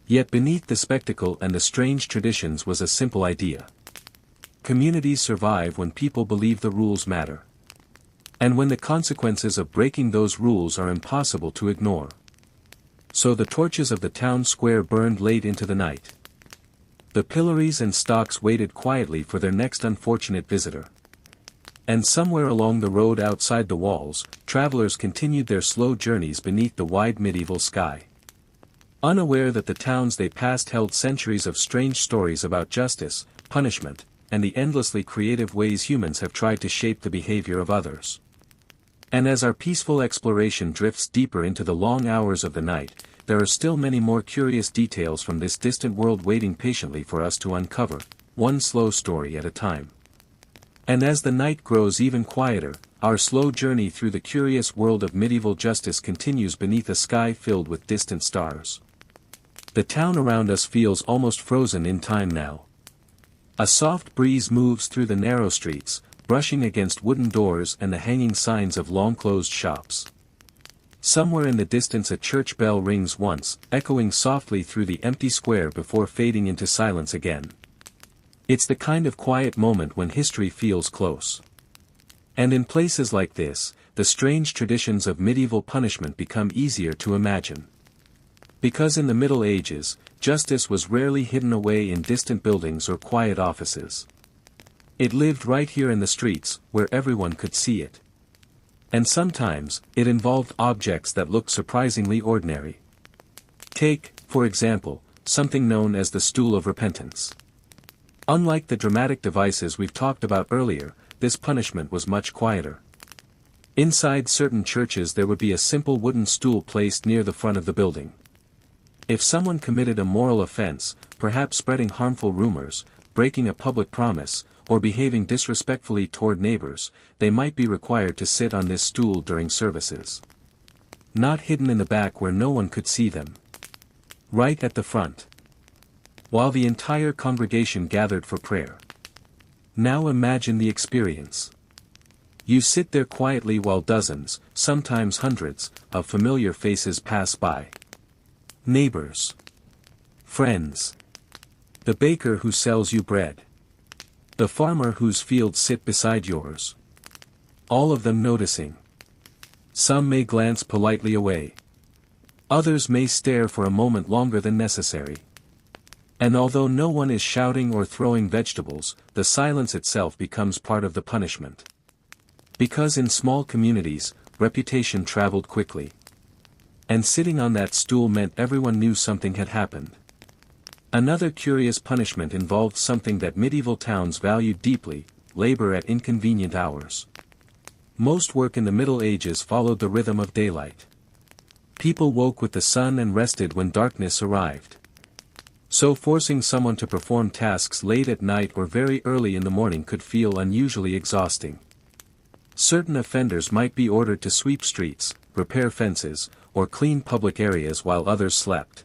Yet beneath the spectacle and the strange traditions was a simple idea. Communities survive when people believe the rules matter. And when the consequences of breaking those rules are impossible to ignore. So the torches of the town square burned late into the night. The pillories and stocks waited quietly for their next unfortunate visitor. And somewhere along the road outside the walls, travelers continued their slow journeys beneath the wide medieval sky. Unaware that the towns they passed held centuries of strange stories about justice, punishment, and the endlessly creative ways humans have tried to shape the behavior of others. And as our peaceful exploration drifts deeper into the long hours of the night, there are still many more curious details from this distant world waiting patiently for us to uncover, one slow story at a time. And as the night grows even quieter, our slow journey through the curious world of medieval justice continues beneath a sky filled with distant stars. The town around us feels almost frozen in time now. A soft breeze moves through the narrow streets, brushing against wooden doors and the hanging signs of long-closed shops. Somewhere in the distance a church bell rings once, echoing softly through the empty square before fading into silence again. It's the kind of quiet moment when history feels close. And in places like this, the strange traditions of medieval punishment become easier to imagine. Because in the Middle Ages, justice was rarely hidden away in distant buildings or quiet offices. It lived right here in the streets, where everyone could see it. And sometimes, it involved objects that looked surprisingly ordinary. Take, for example, something known as the stool of repentance. Unlike the dramatic devices we've talked about earlier, this punishment was much quieter. Inside certain churches there would be a simple wooden stool placed near the front of the building. If someone committed a moral offense, perhaps spreading harmful rumors, breaking a public promise, or behaving disrespectfully toward neighbors, they might be required to sit on this stool during services. Not hidden in the back where no one could see them. Right at the front. While the entire congregation gathered for prayer. Now imagine the experience. You sit there quietly while dozens, sometimes hundreds, of familiar faces pass by. Neighbors. Friends. The baker who sells you bread. The farmer whose fields sit beside yours. All of them noticing. Some may glance politely away. Others may stare for a moment longer than necessary. And although no one is shouting or throwing vegetables, the silence itself becomes part of the punishment. Because in small communities, reputation traveled quickly. And sitting on that stool meant everyone knew something had happened. Another curious punishment involved something that medieval towns valued deeply, labor at inconvenient hours. Most work in the Middle Ages followed the rhythm of daylight. People woke with the sun and rested when darkness arrived. So forcing someone to perform tasks late at night or very early in the morning could feel unusually exhausting. Certain offenders might be ordered to sweep streets, repair fences, or clean public areas while others slept.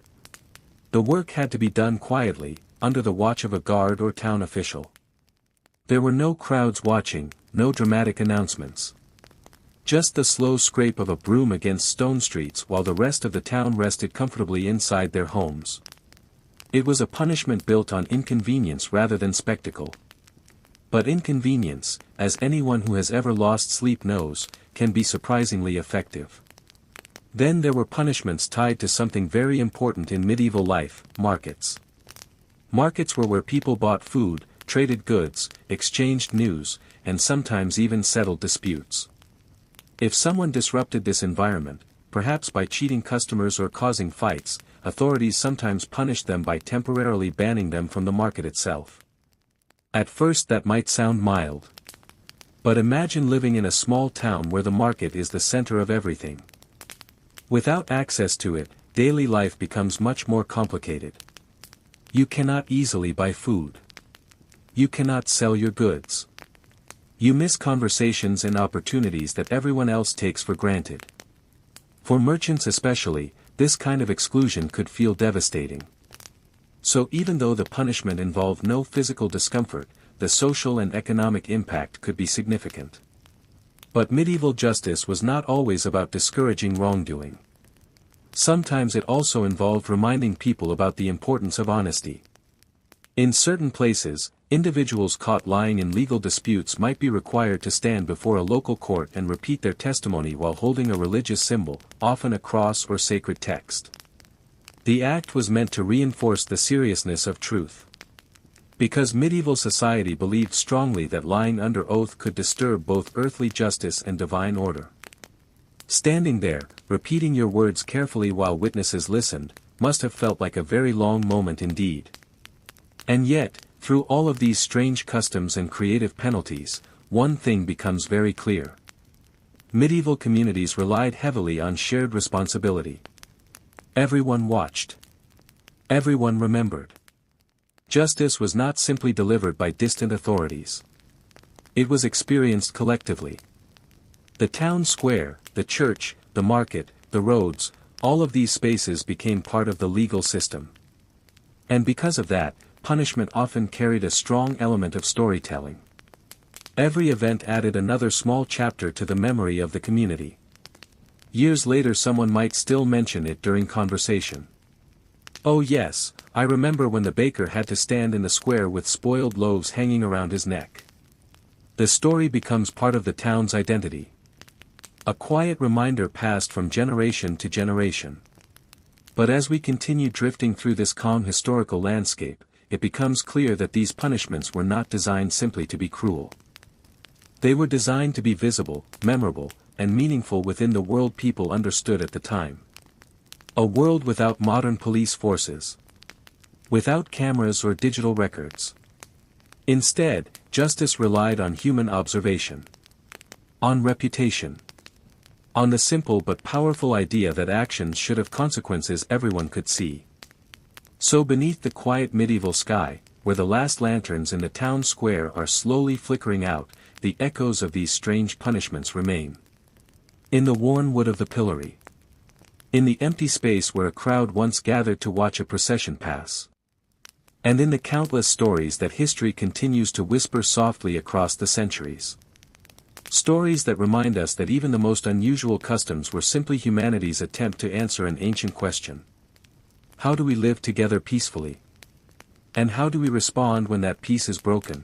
The work had to be done quietly, under the watch of a guard or town official. There were no crowds watching, no dramatic announcements. Just the slow scrape of a broom against stone streets while the rest of the town rested comfortably inside their homes. It was a punishment built on inconvenience rather than spectacle. But inconvenience, as anyone who has ever lost sleep knows, can be surprisingly effective. Then there were punishments tied to something very important in medieval life, markets. Markets were where people bought food, traded goods, exchanged news, and sometimes even settled disputes. If someone disrupted this environment, perhaps by cheating customers or causing fights, authorities sometimes punished them by temporarily banning them from the market itself. At first that might sound mild. But imagine living in a small town where the market is the center of everything. Without access to it, daily life becomes much more complicated. You cannot easily buy food. You cannot sell your goods. You miss conversations and opportunities that everyone else takes for granted. For merchants especially, this kind of exclusion could feel devastating. So even though the punishment involved no physical discomfort, the social and economic impact could be significant. But medieval justice was not always about discouraging wrongdoing. Sometimes it also involved reminding people about the importance of honesty. In certain places, individuals caught lying in legal disputes might be required to stand before a local court and repeat their testimony while holding a religious symbol, often a cross or sacred text. The act was meant to reinforce the seriousness of truth. Because medieval society believed strongly that lying under oath could disturb both earthly justice and divine order. Standing there, repeating your words carefully while witnesses listened, must have felt like a very long moment indeed. And yet, through all of these strange customs and creative penalties, one thing becomes very clear. Medieval communities relied heavily on shared responsibility. Everyone watched. Everyone remembered. Justice was not simply delivered by distant authorities. It was experienced collectively. The town square, the church, the market, the roads, all of these spaces became part of the legal system. And because of that, punishment often carried a strong element of storytelling. Every event added another small chapter to the memory of the community. Years later someone might still mention it during conversation. Oh yes, I remember when the baker had to stand in the square with spoiled loaves hanging around his neck. The story becomes part of the town's identity. A quiet reminder passed from generation to generation. But as we continue drifting through this calm historical landscape, it becomes clear that these punishments were not designed simply to be cruel. They were designed to be visible, memorable, and meaningful within the world people understood at the time. A world without modern police forces. Without cameras or digital records. Instead, justice relied on human observation. On reputation. On the simple but powerful idea that actions should have consequences everyone could see. So beneath the quiet medieval sky, where the last lanterns in the town square are slowly flickering out, the echoes of these strange punishments remain. In the worn wood of the pillory. In the empty space where a crowd once gathered to watch a procession pass. And in the countless stories that history continues to whisper softly across the centuries. Stories that remind us that even the most unusual customs were simply humanity's attempt to answer an ancient question. How do we live together peacefully? And how do we respond when that peace is broken?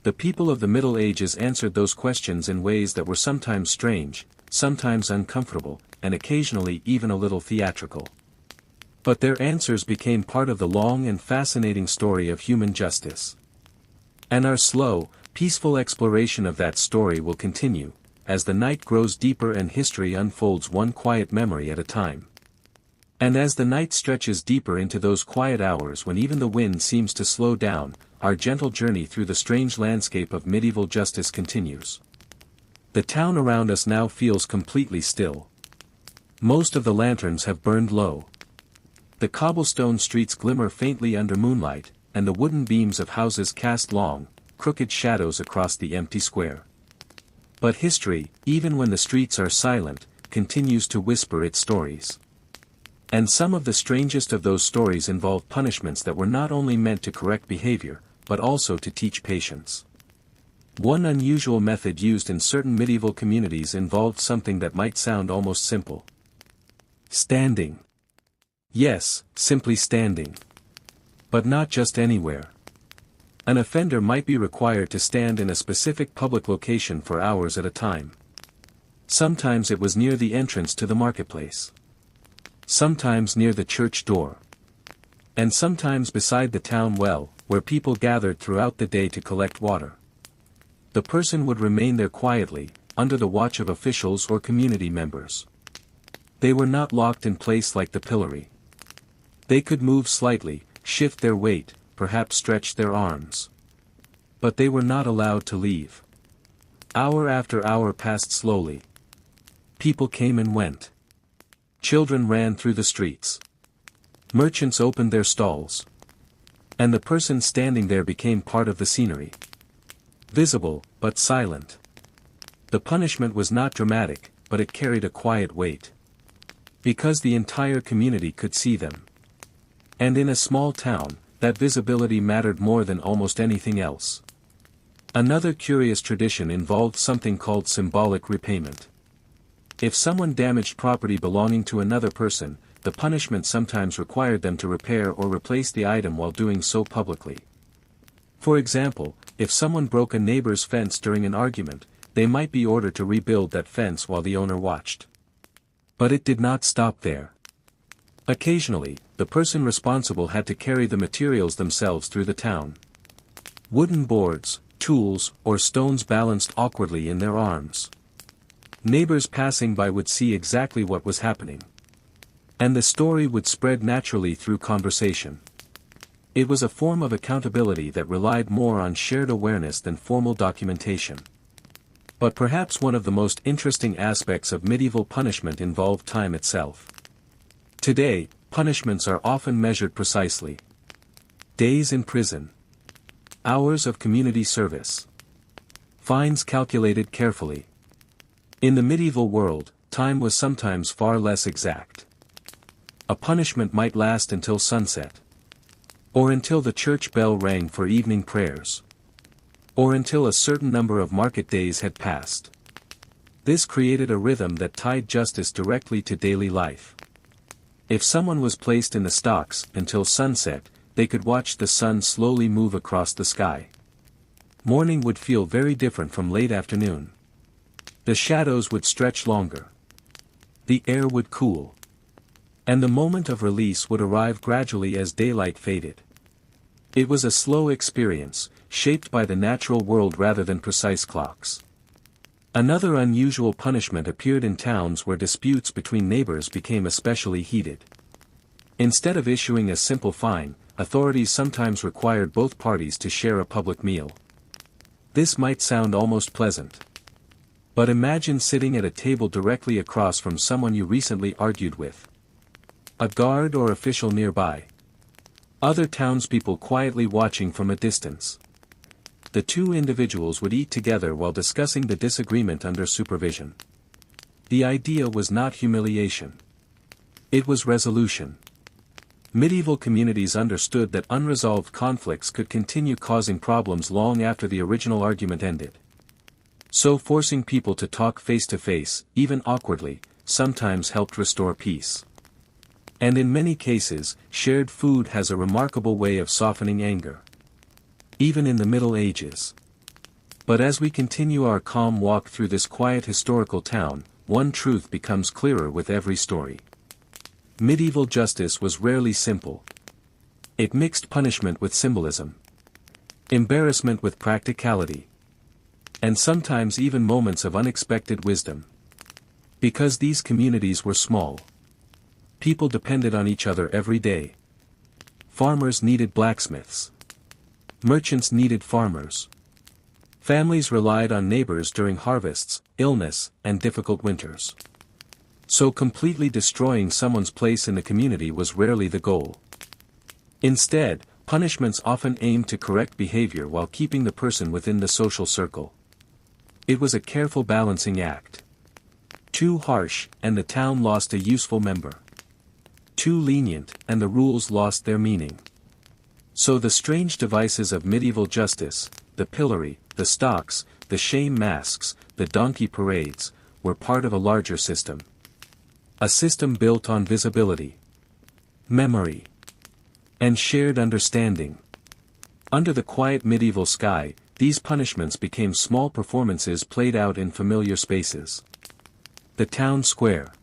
The people of the Middle Ages answered those questions in ways that were sometimes strange, sometimes uncomfortable, and occasionally even a little theatrical. But their answers became part of the long and fascinating story of human justice. And our slow, peaceful exploration of that story will continue, as the night grows deeper and history unfolds one quiet memory at a time. And as the night stretches deeper into those quiet hours when even the wind seems to slow down, our gentle journey through the strange landscape of medieval justice continues. The town around us now feels completely still. Most of the lanterns have burned low. The cobblestone streets glimmer faintly under moonlight, and the wooden beams of houses cast long, crooked shadows across the empty square. But history, even when the streets are silent, continues to whisper its stories. And some of the strangest of those stories involve punishments that were not only meant to correct behavior, but also to teach patience. One unusual method used in certain medieval communities involved something that might sound almost simple. Standing. Yes, simply standing. But not just anywhere. An offender might be required to stand in a specific public location for hours at a time. Sometimes it was near the entrance to the marketplace. Sometimes near the church door. And sometimes beside the town well, where people gathered throughout the day to collect water. The person would remain there quietly, under the watch of officials or community members. They were not locked in place like the pillory. They could move slightly, shift their weight, perhaps stretch their arms. But they were not allowed to leave. Hour after hour passed slowly. People came and went. Children ran through the streets. Merchants opened their stalls. And the person standing there became part of the scenery. Visible, but silent. The punishment was not dramatic, but it carried a quiet weight. Because the entire community could see them. And in a small town, that visibility mattered more than almost anything else. Another curious tradition involved something called symbolic repayment. If someone damaged property belonging to another person, the punishment sometimes required them to repair or replace the item while doing so publicly. For example, if someone broke a neighbor's fence during an argument, they might be ordered to rebuild that fence while the owner watched. But it did not stop there. Occasionally, the person responsible had to carry the materials themselves through the town. Wooden boards, tools, or stones balanced awkwardly in their arms. Neighbors passing by would see exactly what was happening. And the story would spread naturally through conversation. It was a form of accountability that relied more on shared awareness than formal documentation. But perhaps one of the most interesting aspects of medieval punishment involved time itself. Today, punishments are often measured precisely. Days in prison. Hours of community service. Fines calculated carefully. In the medieval world, time was sometimes far less exact. A punishment might last until sunset. Or until the church bell rang for evening prayers. Or until a certain number of market days had passed. This created a rhythm that tied justice directly to daily life. If someone was placed in the stocks until sunset, they could watch the sun slowly move across the sky. Morning would feel very different from late afternoon. The shadows would stretch longer. The air would cool. And the moment of release would arrive gradually as daylight faded. It was a slow experience, shaped by the natural world rather than precise clocks. Another unusual punishment appeared in towns where disputes between neighbors became especially heated. Instead of issuing a simple fine, authorities sometimes required both parties to share a public meal. This might sound almost pleasant. But imagine sitting at a table directly across from someone you recently argued with. A guard or official nearby. Other townspeople quietly watching from a distance. The two individuals would eat together while discussing the disagreement under supervision. The idea was not humiliation. It was resolution. Medieval communities understood that unresolved conflicts could continue causing problems long after the original argument ended. So forcing people to talk face to face, even awkwardly, sometimes helped restore peace. And in many cases, shared food has a remarkable way of softening anger. Even in the Middle Ages. But as we continue our calm walk through this quiet historical town, one truth becomes clearer with every story. Medieval justice was rarely simple. It mixed punishment with symbolism. Embarrassment with practicality. And sometimes even moments of unexpected wisdom. Because these communities were small. People depended on each other every day. Farmers needed blacksmiths. Merchants needed farmers. Families relied on neighbors during harvests, illness, and difficult winters. So completely destroying someone's place in the community was rarely the goal. Instead, punishments often aimed to correct behavior while keeping the person within the social circle. It was a careful balancing act. Too harsh, and the town lost a useful member. Too lenient, and the rules lost their meaning. So the strange devices of medieval justice, the pillory, the stocks, the shame masks, the donkey parades, were part of a larger system. A system built on visibility, memory, and shared understanding. Under the quiet medieval sky, these punishments became small performances played out in familiar spaces. The town square.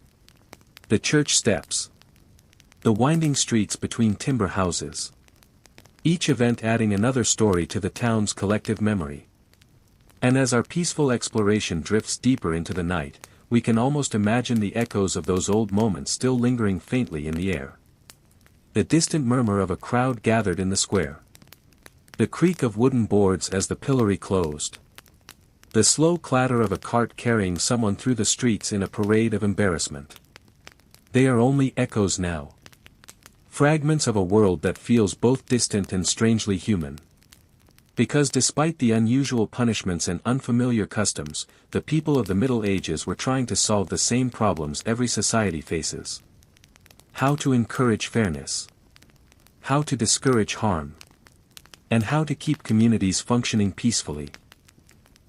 The church steps. The winding streets between timber houses. Each event adding another story to the town's collective memory. And as our peaceful exploration drifts deeper into the night, we can almost imagine the echoes of those old moments still lingering faintly in the air. The distant murmur of a crowd gathered in the square. The creak of wooden boards as the pillory closed. The slow clatter of a cart carrying someone through the streets in a parade of embarrassment. They are only echoes now. Fragments of a world that feels both distant and strangely human. Because despite the unusual punishments and unfamiliar customs, the people of the Middle Ages were trying to solve the same problems every society faces. How to encourage fairness. How to discourage harm. And how to keep communities functioning peacefully.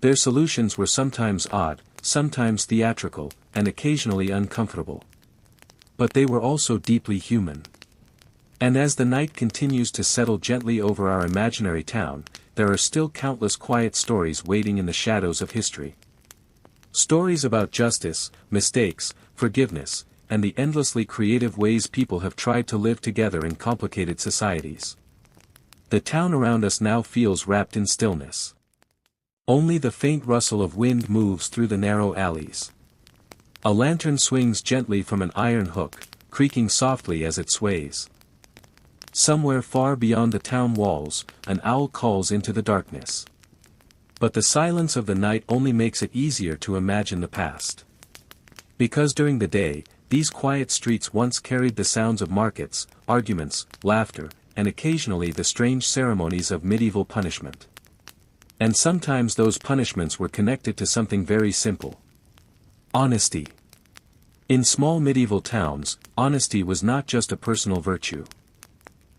Their solutions were sometimes odd, sometimes theatrical, and occasionally uncomfortable. But they were also deeply human. And as the night continues to settle gently over our imaginary town, there are still countless quiet stories waiting in the shadows of history. Stories about justice, mistakes, forgiveness, and the endlessly creative ways people have tried to live together in complicated societies. The town around us now feels wrapped in stillness. Only the faint rustle of wind moves through the narrow alleys. A lantern swings gently from an iron hook, creaking softly as it sways. Somewhere far beyond the town walls, an owl calls into the darkness. But the silence of the night only makes it easier to imagine the past. Because during the day, these quiet streets once carried the sounds of markets, arguments, laughter, and occasionally the strange ceremonies of medieval punishment. And sometimes those punishments were connected to something very simple. Honesty. In small medieval towns, honesty was not just a personal virtue.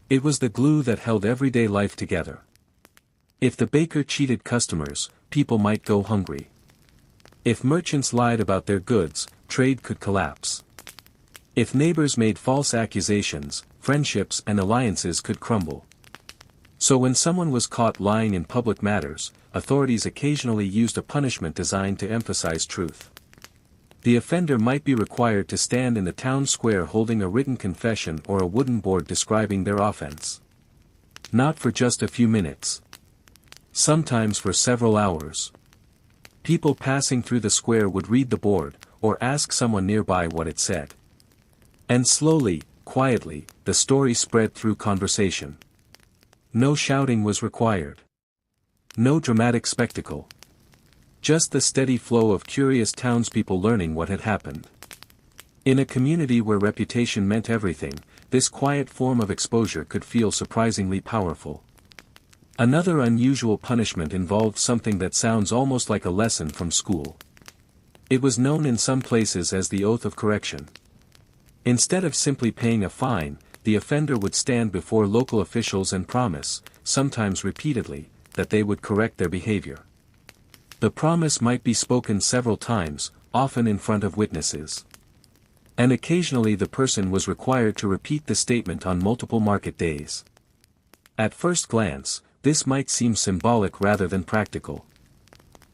It was the glue that held everyday life together. If the baker cheated customers, people might go hungry. If merchants lied about their goods, trade could collapse. If neighbors made false accusations, friendships and alliances could crumble. So when someone was caught lying in public matters, authorities occasionally used a punishment designed to emphasize truth. The offender might be required to stand in the town square holding a written confession or a wooden board describing their offense. Not for just a few minutes. Sometimes for several hours. People passing through the square would read the board, or ask someone nearby what it said. And slowly, quietly, the story spread through conversation. No shouting was required. No dramatic spectacle. Just the steady flow of curious townspeople learning what had happened. In a community where reputation meant everything, this quiet form of exposure could feel surprisingly powerful. Another unusual punishment involved something that sounds almost like a lesson from school. It was known in some places as the oath of correction. Instead of simply paying a fine, the offender would stand before local officials and promise, sometimes repeatedly, that they would correct their behavior. The promise might be spoken several times, often in front of witnesses. And occasionally the person was required to repeat the statement on multiple market days. At first glance, this might seem symbolic rather than practical.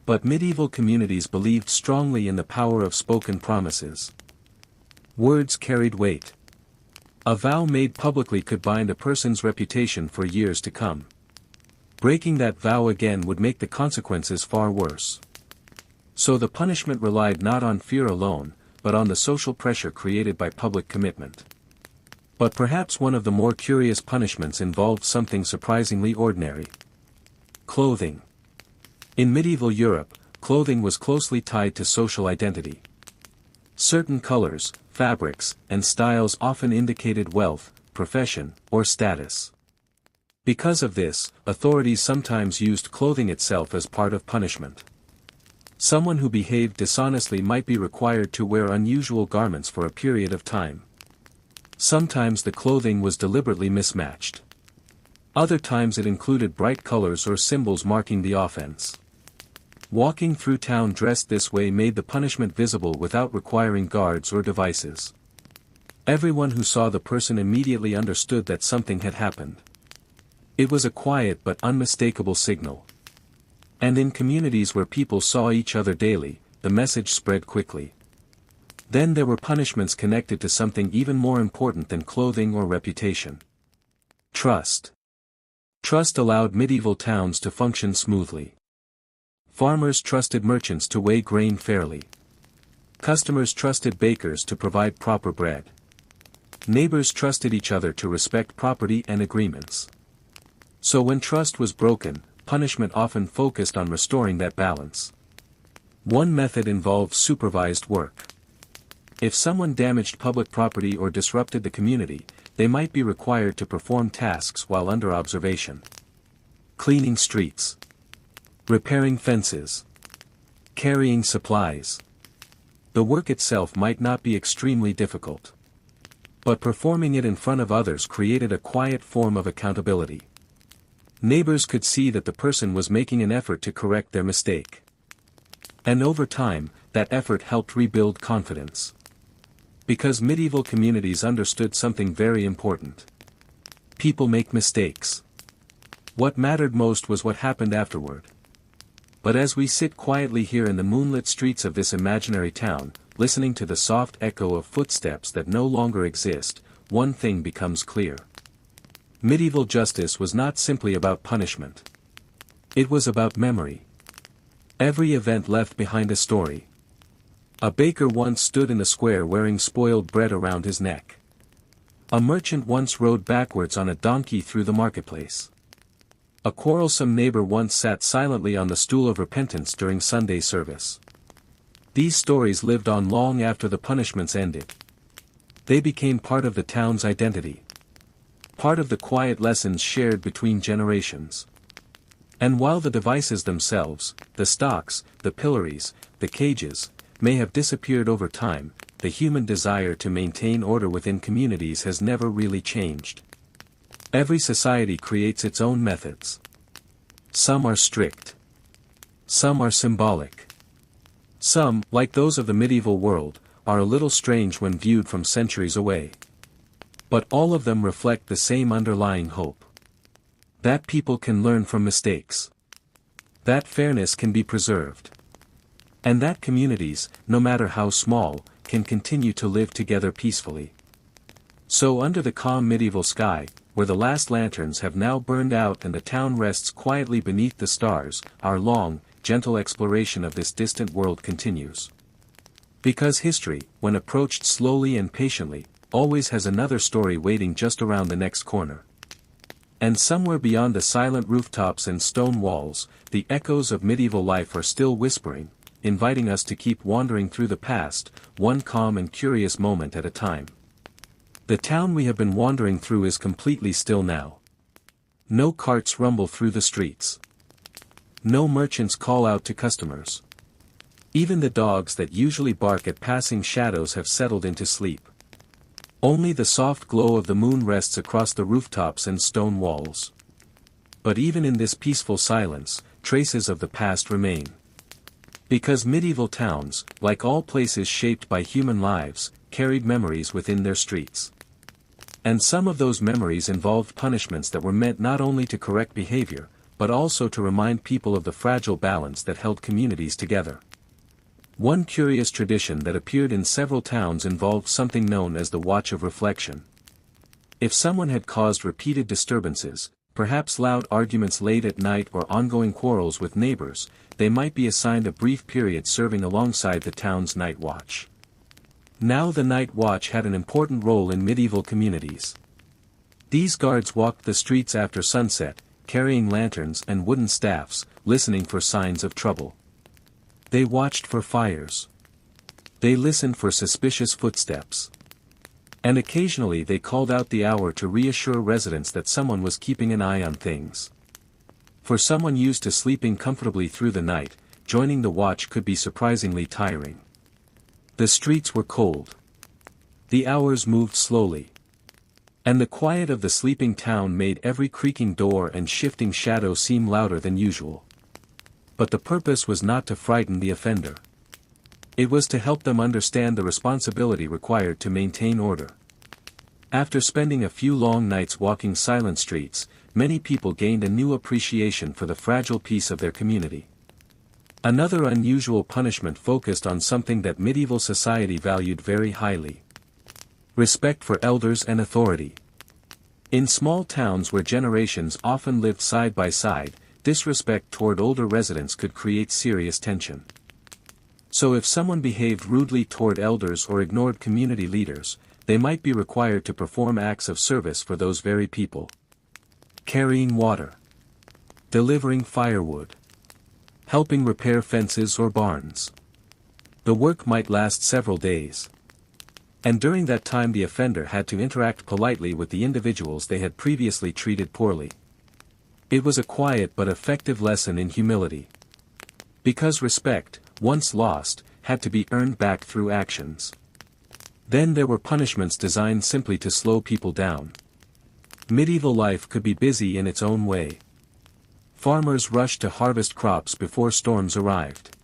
But medieval communities believed strongly in the power of spoken promises. Words carried weight. A vow made publicly could bind a person's reputation for years to come. Breaking that vow again would make the consequences far worse. So the punishment relied not on fear alone, but on the social pressure created by public commitment. But perhaps one of the more curious punishments involved something surprisingly ordinary. Clothing. In medieval Europe, clothing was closely tied to social identity. Certain colors, fabrics, and styles often indicated wealth, profession, or status. Because of this, authorities sometimes used clothing itself as part of punishment. Someone who behaved dishonestly might be required to wear unusual garments for a period of time. Sometimes the clothing was deliberately mismatched. Other times it included bright colors or symbols marking the offense. Walking through town dressed this way made the punishment visible without requiring guards or devices. Everyone who saw the person immediately understood that something had happened. It was a quiet but unmistakable signal. And in communities where people saw each other daily, the message spread quickly. Then there were punishments connected to something even more important than clothing or reputation. Trust. Trust allowed medieval towns to function smoothly. Farmers trusted merchants to weigh grain fairly. Customers trusted bakers to provide proper bread. Neighbors trusted each other to respect property and agreements. So when trust was broken, punishment often focused on restoring that balance. One method involved supervised work. If someone damaged public property or disrupted the community, they might be required to perform tasks while under observation. Cleaning streets. Repairing fences. Carrying supplies. The work itself might not be extremely difficult. But performing it in front of others created a quiet form of accountability. Neighbors could see that the person was making an effort to correct their mistake. And over time, that effort helped rebuild confidence. Because medieval communities understood something very important. People make mistakes. What mattered most was what happened afterward. But as we sit quietly here in the moonlit streets of this imaginary town, listening to the soft echo of footsteps that no longer exist, one thing becomes clear. Medieval justice was not simply about punishment. It was about memory. Every event left behind a story. A baker once stood in the square wearing spoiled bread around his neck. A merchant once rode backwards on a donkey through the marketplace. A quarrelsome neighbor once sat silently on the stool of repentance during Sunday service. These stories lived on long after the punishments ended. They became part of the town's identity. Part of the quiet lessons shared between generations. And while the devices themselves, the stocks, the pillories, the cages, may have disappeared over time, the human desire to maintain order within communities has never really changed. Every society creates its own methods. Some are strict. Some are symbolic. Some, like those of the medieval world, are a little strange when viewed from centuries away. But all of them reflect the same underlying hope. That people can learn from mistakes. That fairness can be preserved. And that communities, no matter how small, can continue to live together peacefully. So under the calm medieval sky, where the last lanterns have now burned out and the town rests quietly beneath the stars, our long, gentle exploration of this distant world continues. Because history, when approached slowly and patiently, always has another story waiting just around the next corner. And somewhere beyond the silent rooftops and stone walls, the echoes of medieval life are still whispering, inviting us to keep wandering through the past, one calm and curious moment at a time. The town we have been wandering through is completely still now. No carts rumble through the streets. No merchants call out to customers. Even the dogs that usually bark at passing shadows have settled into sleep. Only the soft glow of the moon rests across the rooftops and stone walls. But even in this peaceful silence, traces of the past remain. Because medieval towns, like all places shaped by human lives, carried memories within their streets. And some of those memories involved punishments that were meant not only to correct behavior, but also to remind people of the fragile balance that held communities together. One curious tradition that appeared in several towns involved something known as the Watch of Reflection. If someone had caused repeated disturbances, perhaps loud arguments late at night or ongoing quarrels with neighbors, they might be assigned a brief period serving alongside the town's night watch. Now the night watch had an important role in medieval communities. These guards walked the streets after sunset, carrying lanterns and wooden staffs, listening for signs of trouble. They watched for fires. They listened for suspicious footsteps. And occasionally they called out the hour to reassure residents that someone was keeping an eye on things. For someone used to sleeping comfortably through the night, joining the watch could be surprisingly tiring. The streets were cold. The hours moved slowly. And the quiet of the sleeping town made every creaking door and shifting shadow seem louder than usual. But the purpose was not to frighten the offender. It was to help them understand the responsibility required to maintain order. After spending a few long nights walking silent streets, many people gained a new appreciation for the fragile peace of their community. Another unusual punishment focused on something that medieval society valued very highly. Respect for elders and authority. In small towns where generations often lived side by side, disrespect toward older residents could create serious tension. So if someone behaved rudely toward elders or ignored community leaders, they might be required to perform acts of service for those very people. Carrying water. Delivering firewood. Helping repair fences or barns. The work might last several days. And during that time the offender had to interact politely with the individuals they had previously treated poorly. It was a quiet but effective lesson in humility. Because respect, once lost, had to be earned back through actions. Then there were punishments designed simply to slow people down. Medieval life could be busy in its own way. Farmers rushed to harvest crops before storms arrived.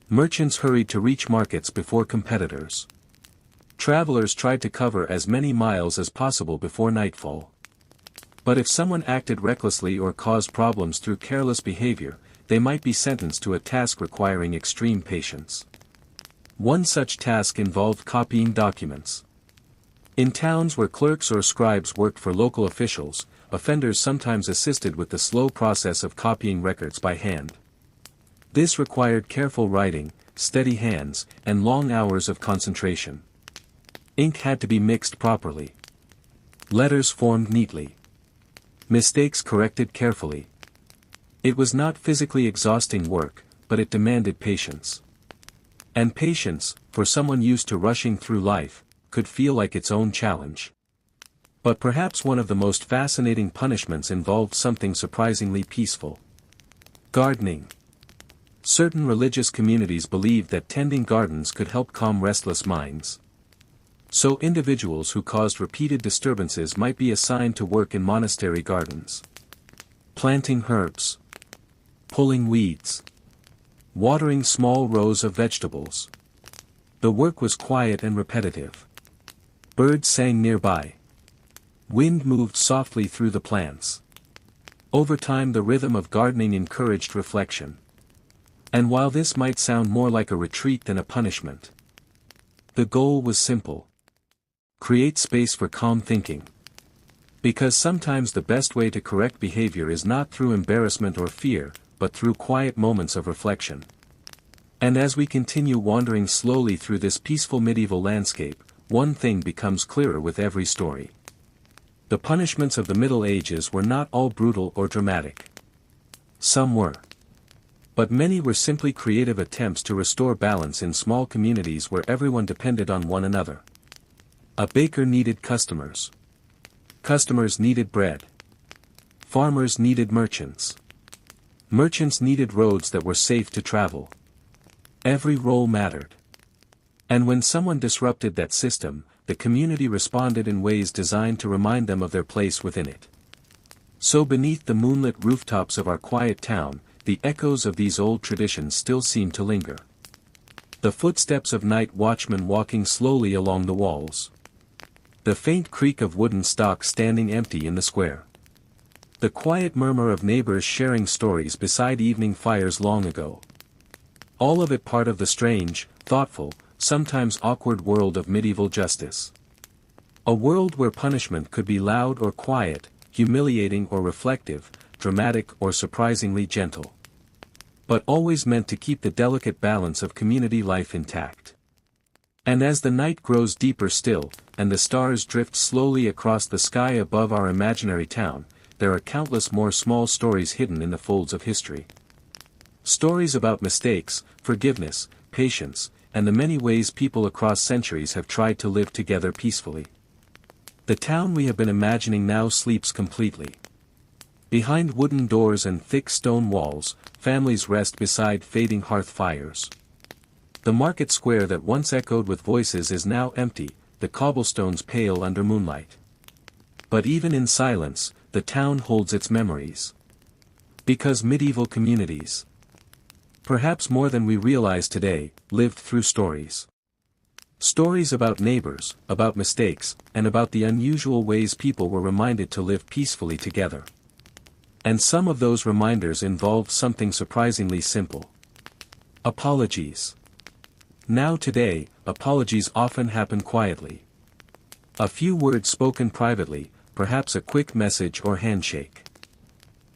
Merchants hurried to reach markets before competitors. Travelers tried to cover as many miles as possible before nightfall. But if someone acted recklessly or caused problems through careless behavior, they might be sentenced to a task requiring extreme patience. One such task involved copying documents. In towns where clerks or scribes worked for local officials, offenders sometimes assisted with the slow process of copying records by hand. This required careful writing, steady hands, and long hours of concentration. Ink had to be mixed properly. Letters formed neatly. Mistakes corrected carefully. It was not physically exhausting work, but it demanded patience. And patience, for someone used to rushing through life, could feel like its own challenge. But perhaps one of the most fascinating punishments involved something surprisingly peaceful. Gardening. Certain religious communities believed that tending gardens could help calm restless minds. So individuals who caused repeated disturbances might be assigned to work in monastery gardens. Planting herbs. Pulling weeds. Watering small rows of vegetables. The work was quiet and repetitive. Birds sang nearby. Wind moved softly through the plants. Over time the rhythm of gardening encouraged reflection. And while this might sound more like a retreat than a punishment, the goal was simple. Create space for calm thinking. Because sometimes the best way to correct behavior is not through embarrassment or fear, but through quiet moments of reflection. And as we continue wandering slowly through this peaceful medieval landscape, one thing becomes clearer with every story. The punishments of the Middle Ages were not all brutal or dramatic. Some were. But many were simply creative attempts to restore balance in small communities where everyone depended on one another. A baker needed customers. Customers needed bread. Farmers needed merchants. Merchants needed roads that were safe to travel. Every role mattered. And when someone disrupted that system, the community responded in ways designed to remind them of their place within it. So beneath the moonlit rooftops of our quiet town, the echoes of these old traditions still seem to linger. The footsteps of night watchmen walking slowly along the walls. The faint creak of wooden stock standing empty in the square. The quiet murmur of neighbors sharing stories beside evening fires long ago. All of it part of the strange, thoughtful, sometimes awkward world of medieval justice. A world where punishment could be loud or quiet, humiliating or reflective, dramatic or surprisingly gentle. But always meant to keep the delicate balance of community life intact. And as the night grows deeper still, and the stars drift slowly across the sky above our imaginary town, there are countless more small stories hidden in the folds of history. Stories about mistakes, forgiveness, patience, and the many ways people across centuries have tried to live together peacefully. The town we have been imagining now sleeps completely. Behind wooden doors and thick stone walls, families rest beside fading hearth fires. The market square that once echoed with voices is now empty, the cobblestones pale under moonlight. But even in silence, the town holds its memories. Because medieval communities, perhaps more than we realize today, lived through stories. Stories about neighbors, about mistakes, and about the unusual ways people were reminded to live peacefully together. And some of those reminders involved something surprisingly simple. Apologies. Now today, apologies often happen quietly. A few words spoken privately, perhaps a quick message or handshake.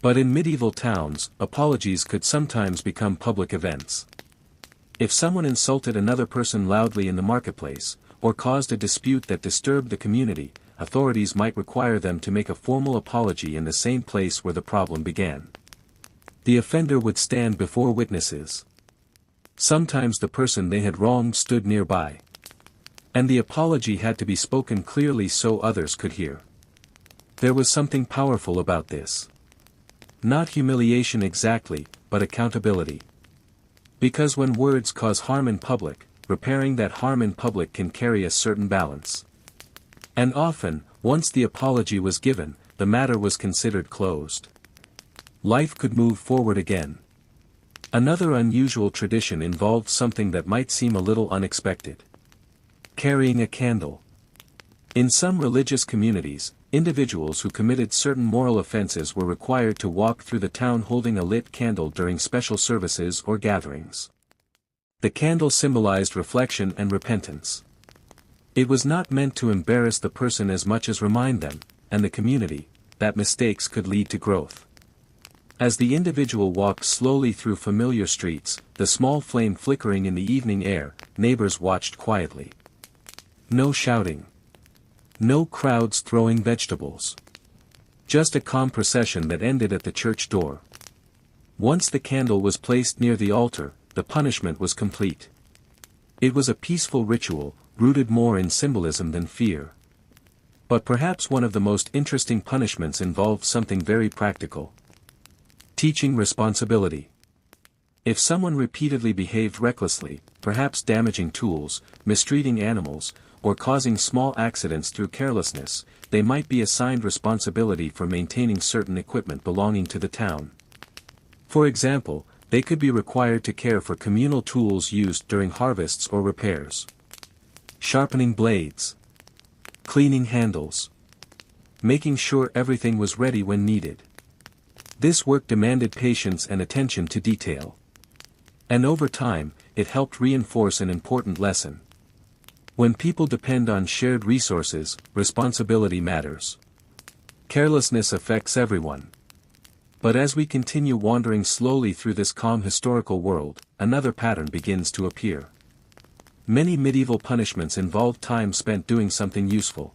But in medieval towns, apologies could sometimes become public events. If someone insulted another person loudly in the marketplace, or caused a dispute that disturbed the community, authorities might require them to make a formal apology in the same place where the problem began. The offender would stand before witnesses. Sometimes the person they had wronged stood nearby. And the apology had to be spoken clearly so others could hear. There was something powerful about this. Not humiliation exactly, but accountability. Because when words cause harm in public, repairing that harm in public can carry a certain balance. And often, once the apology was given, the matter was considered closed. Life could move forward again. Another unusual tradition involved something that might seem a little unexpected. Carrying a candle. In some religious communities, individuals who committed certain moral offenses were required to walk through the town holding a lit candle during special services or gatherings. The candle symbolized reflection and repentance. It was not meant to embarrass the person as much as remind them, and the community, that mistakes could lead to growth. As the individual walked slowly through familiar streets, the small flame flickering in the evening air, neighbors watched quietly. No shouting. No crowds throwing vegetables. Just a calm procession that ended at the church door. Once the candle was placed near the altar, the punishment was complete. It was a peaceful ritual, rooted more in symbolism than fear. But perhaps one of the most interesting punishments involved something very practical. Teaching responsibility. If someone repeatedly behaved recklessly, perhaps damaging tools, mistreating animals, or causing small accidents through carelessness, they might be assigned responsibility for maintaining certain equipment belonging to the town. For example, they could be required to care for communal tools used during harvests or repairs. Sharpening blades. Cleaning handles. Making sure everything was ready when needed. This work demanded patience and attention to detail. And over time, it helped reinforce an important lesson. When people depend on shared resources, responsibility matters. Carelessness affects everyone. But as we continue wandering slowly through this calm historical world, another pattern begins to appear. Many medieval punishments involved time spent doing something useful.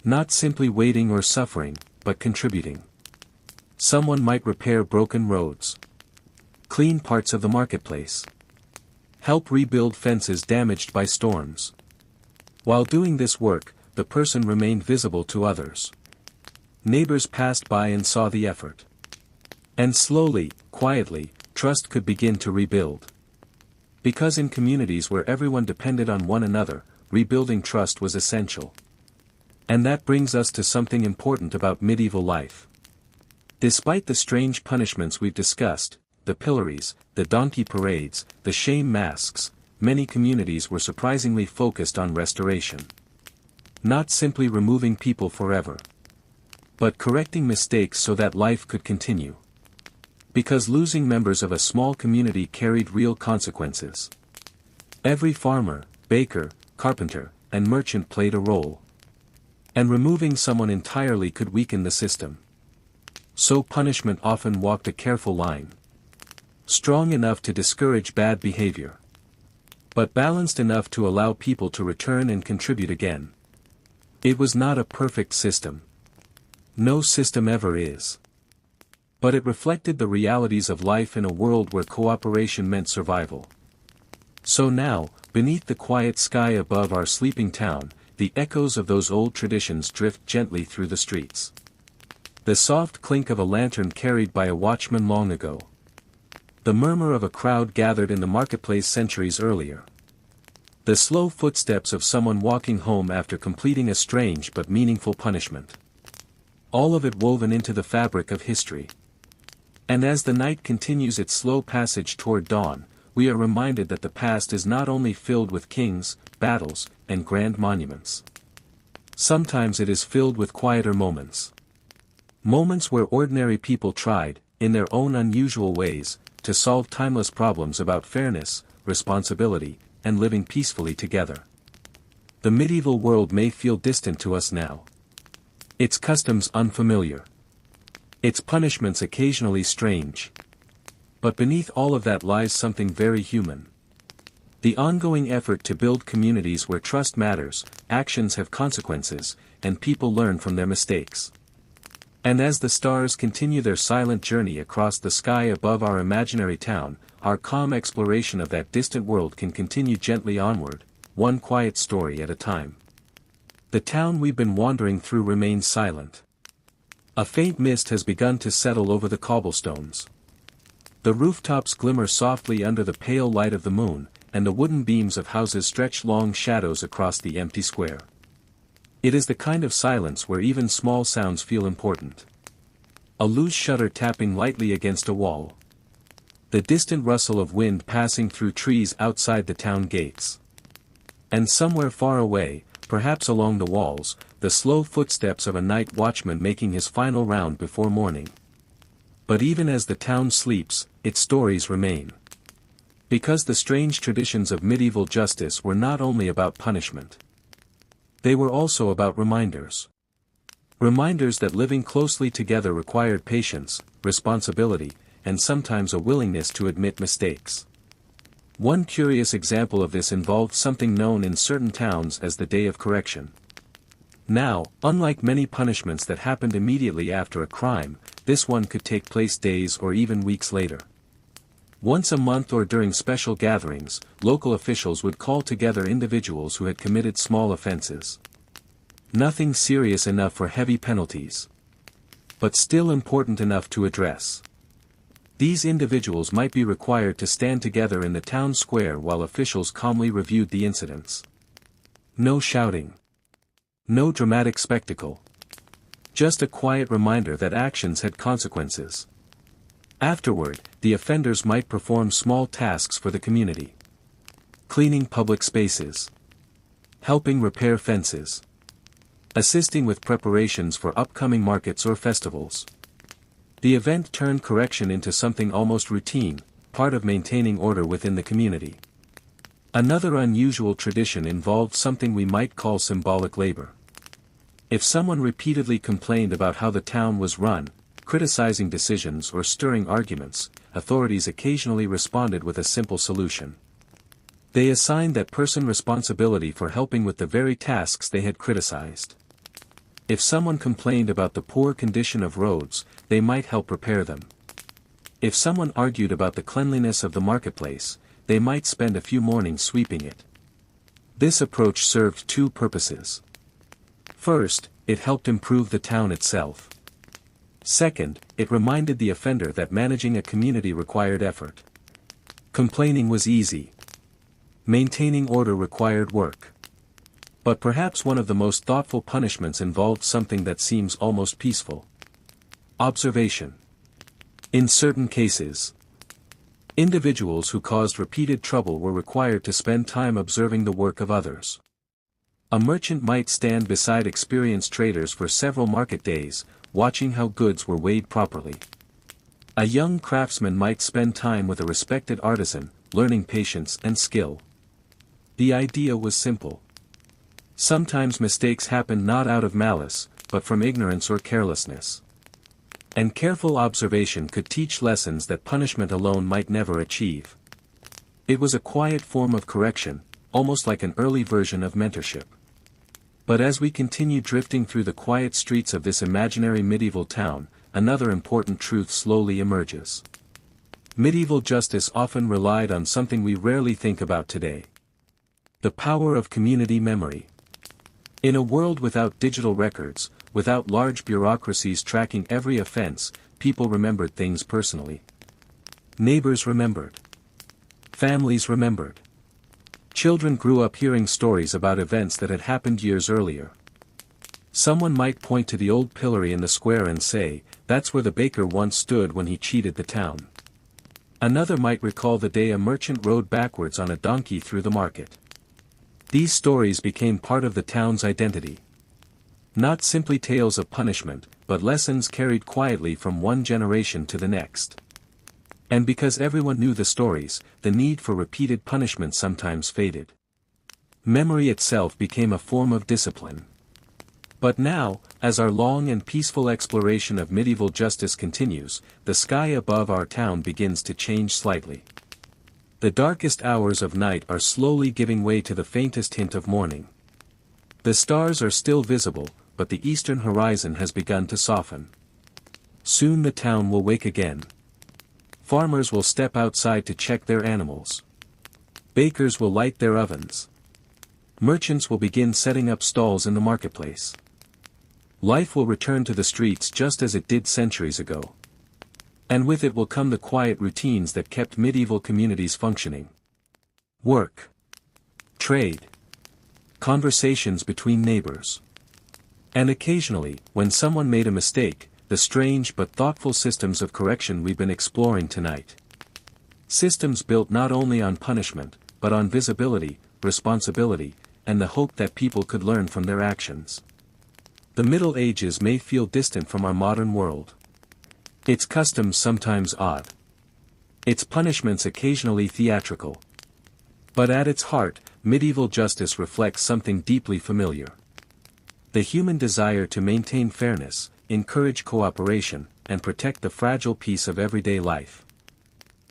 Not simply waiting or suffering, but contributing. Someone might repair broken roads. Clean parts of the marketplace. Help rebuild fences damaged by storms. While doing this work, the person remained visible to others. Neighbors passed by and saw the effort. And slowly, quietly, trust could begin to rebuild. Because in communities where everyone depended on one another, rebuilding trust was essential. And that brings us to something important about medieval life. Despite the strange punishments we've discussed, the pillories, the donkey parades, the shame masks, many communities were surprisingly focused on restoration. Not simply removing people forever, but correcting mistakes so that life could continue. Because losing members of a small community carried real consequences. Every farmer, baker, carpenter, and merchant played a role. And removing someone entirely could weaken the system. So punishment often walked a careful line. Strong enough to discourage bad behavior. But balanced enough to allow people to return and contribute again. It was not a perfect system. No system ever is. But it reflected the realities of life in a world where cooperation meant survival. So now, beneath the quiet sky above our sleeping town, the echoes of those old traditions drift gently through the streets. The soft clink of a lantern carried by a watchman long ago. The murmur of a crowd gathered in the marketplace centuries earlier. The slow footsteps of someone walking home after completing a strange but meaningful punishment. All of it woven into the fabric of history. And as the night continues its slow passage toward dawn, we are reminded that the past is not only filled with kings, battles, and grand monuments. Sometimes it is filled with quieter moments. Moments where ordinary people tried, in their own unusual ways, to solve timeless problems about fairness, responsibility, and living peacefully together. The medieval world may feel distant to us now. Its customs unfamiliar. Its punishments occasionally strange. But beneath all of that lies something very human. The ongoing effort to build communities where trust matters, actions have consequences, and people learn from their mistakes. And as the stars continue their silent journey across the sky above our imaginary town, our calm exploration of that distant world can continue gently onward, one quiet story at a time. The town we've been wandering through remains silent. A faint mist has begun to settle over the cobblestones. The rooftops glimmer softly under the pale light of the moon, and the wooden beams of houses stretch long shadows across the empty square. It is the kind of silence where even small sounds feel important. A loose shutter tapping lightly against a wall. The distant rustle of wind passing through trees outside the town gates. And somewhere far away, perhaps along the walls, the slow footsteps of a night watchman making his final round before morning. But even as the town sleeps, its stories remain. Because the strange traditions of medieval justice were not only about punishment. They were also about reminders. Reminders that living closely together required patience, responsibility, and sometimes a willingness to admit mistakes. One curious example of this involved something known in certain towns as the Day of Correction. Now, unlike many punishments that happened immediately after a crime, this one could take place days or even weeks later. Once a month or during special gatherings, local officials would call together individuals who had committed small offenses. Nothing serious enough for heavy penalties. But still important enough to address. These individuals might be required to stand together in the town square while officials calmly reviewed the incidents. No shouting. No dramatic spectacle. Just a quiet reminder that actions had consequences. Afterward, the offenders might perform small tasks for the community. Cleaning public spaces. Helping repair fences. Assisting with preparations for upcoming markets or festivals. The event turned correction into something almost routine, part of maintaining order within the community. Another unusual tradition involved something we might call symbolic labor. If someone repeatedly complained about how the town was run, criticizing decisions or stirring arguments, authorities occasionally responded with a simple solution. They assigned that person responsibility for helping with the very tasks they had criticized. If someone complained about the poor condition of roads, they might help repair them. If someone argued about the cleanliness of the marketplace, they might spend a few mornings sweeping it. This approach served two purposes. First, it helped improve the town itself. Second, it reminded the offender that managing a community required effort. Complaining was easy. Maintaining order required work. But perhaps one of the most thoughtful punishments involved something that seems almost peaceful. Observation. In certain cases, individuals who caused repeated trouble were required to spend time observing the work of others. A merchant might stand beside experienced traders for several market days, watching how goods were weighed properly. A young craftsman might spend time with a respected artisan, learning patience and skill. The idea was simple. Sometimes mistakes happen not out of malice, but from ignorance or carelessness. And careful observation could teach lessons that punishment alone might never achieve. It was a quiet form of correction, almost like an early version of mentorship. But as we continue drifting through the quiet streets of this imaginary medieval town, another important truth slowly emerges. Medieval justice often relied on something we rarely think about today. The power of community memory. In a world without digital records, without large bureaucracies tracking every offense, people remembered things personally. Neighbors remembered. Families remembered. Children grew up hearing stories about events that had happened years earlier. Someone might point to the old pillory in the square and say, "That's where the baker once stood when he cheated the town." Another might recall the day a merchant rode backwards on a donkey through the market. These stories became part of the town's identity. Not simply tales of punishment, but lessons carried quietly from one generation to the next. And because everyone knew the stories, the need for repeated punishment sometimes faded. Memory itself became a form of discipline. But now, as our long and peaceful exploration of medieval justice continues, the sky above our town begins to change slightly. The darkest hours of night are slowly giving way to the faintest hint of morning. The stars are still visible, but the eastern horizon has begun to soften. Soon the town will wake again. Farmers will step outside to check their animals. Bakers will light their ovens. Merchants will begin setting up stalls in the marketplace. Life will return to the streets just as it did centuries ago. And with it will come the quiet routines that kept medieval communities functioning. Work. Trade. Conversations between neighbors. And occasionally, when someone made a mistake, the strange but thoughtful systems of correction we've been exploring tonight. Systems built not only on punishment, but on visibility, responsibility, and the hope that people could learn from their actions. The Middle Ages may feel distant from our modern world. Its customs sometimes odd. Its punishments occasionally theatrical. But at its heart, medieval justice reflects something deeply familiar. The human desire to maintain fairness, encourage cooperation, and protect the fragile peace of everyday life.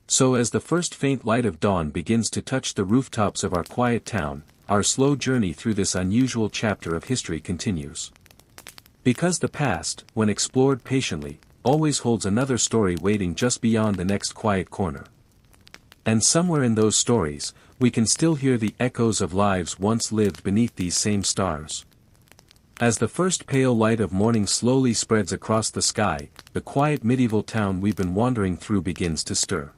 So as the first faint light of dawn begins to touch the rooftops of our quiet town, our slow journey through this unusual chapter of history continues. Because the past, when explored patiently, always holds another story waiting just beyond the next quiet corner. And somewhere in those stories, we can still hear the echoes of lives once lived beneath these same stars. As the first pale light of morning slowly spreads across the sky, the quiet medieval town we've been wandering through begins to stir.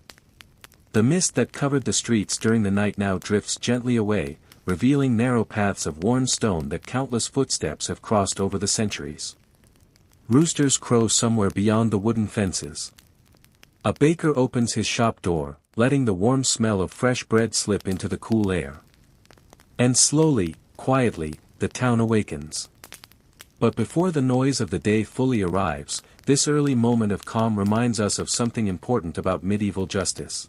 The mist that covered the streets during the night now drifts gently away, revealing narrow paths of worn stone that countless footsteps have crossed over the centuries. Roosters crow somewhere beyond the wooden fences. A baker opens his shop door, letting the warm smell of fresh bread slip into the cool air. And slowly, quietly, the town awakens. But before the noise of the day fully arrives, this early moment of calm reminds us of something important about medieval justice.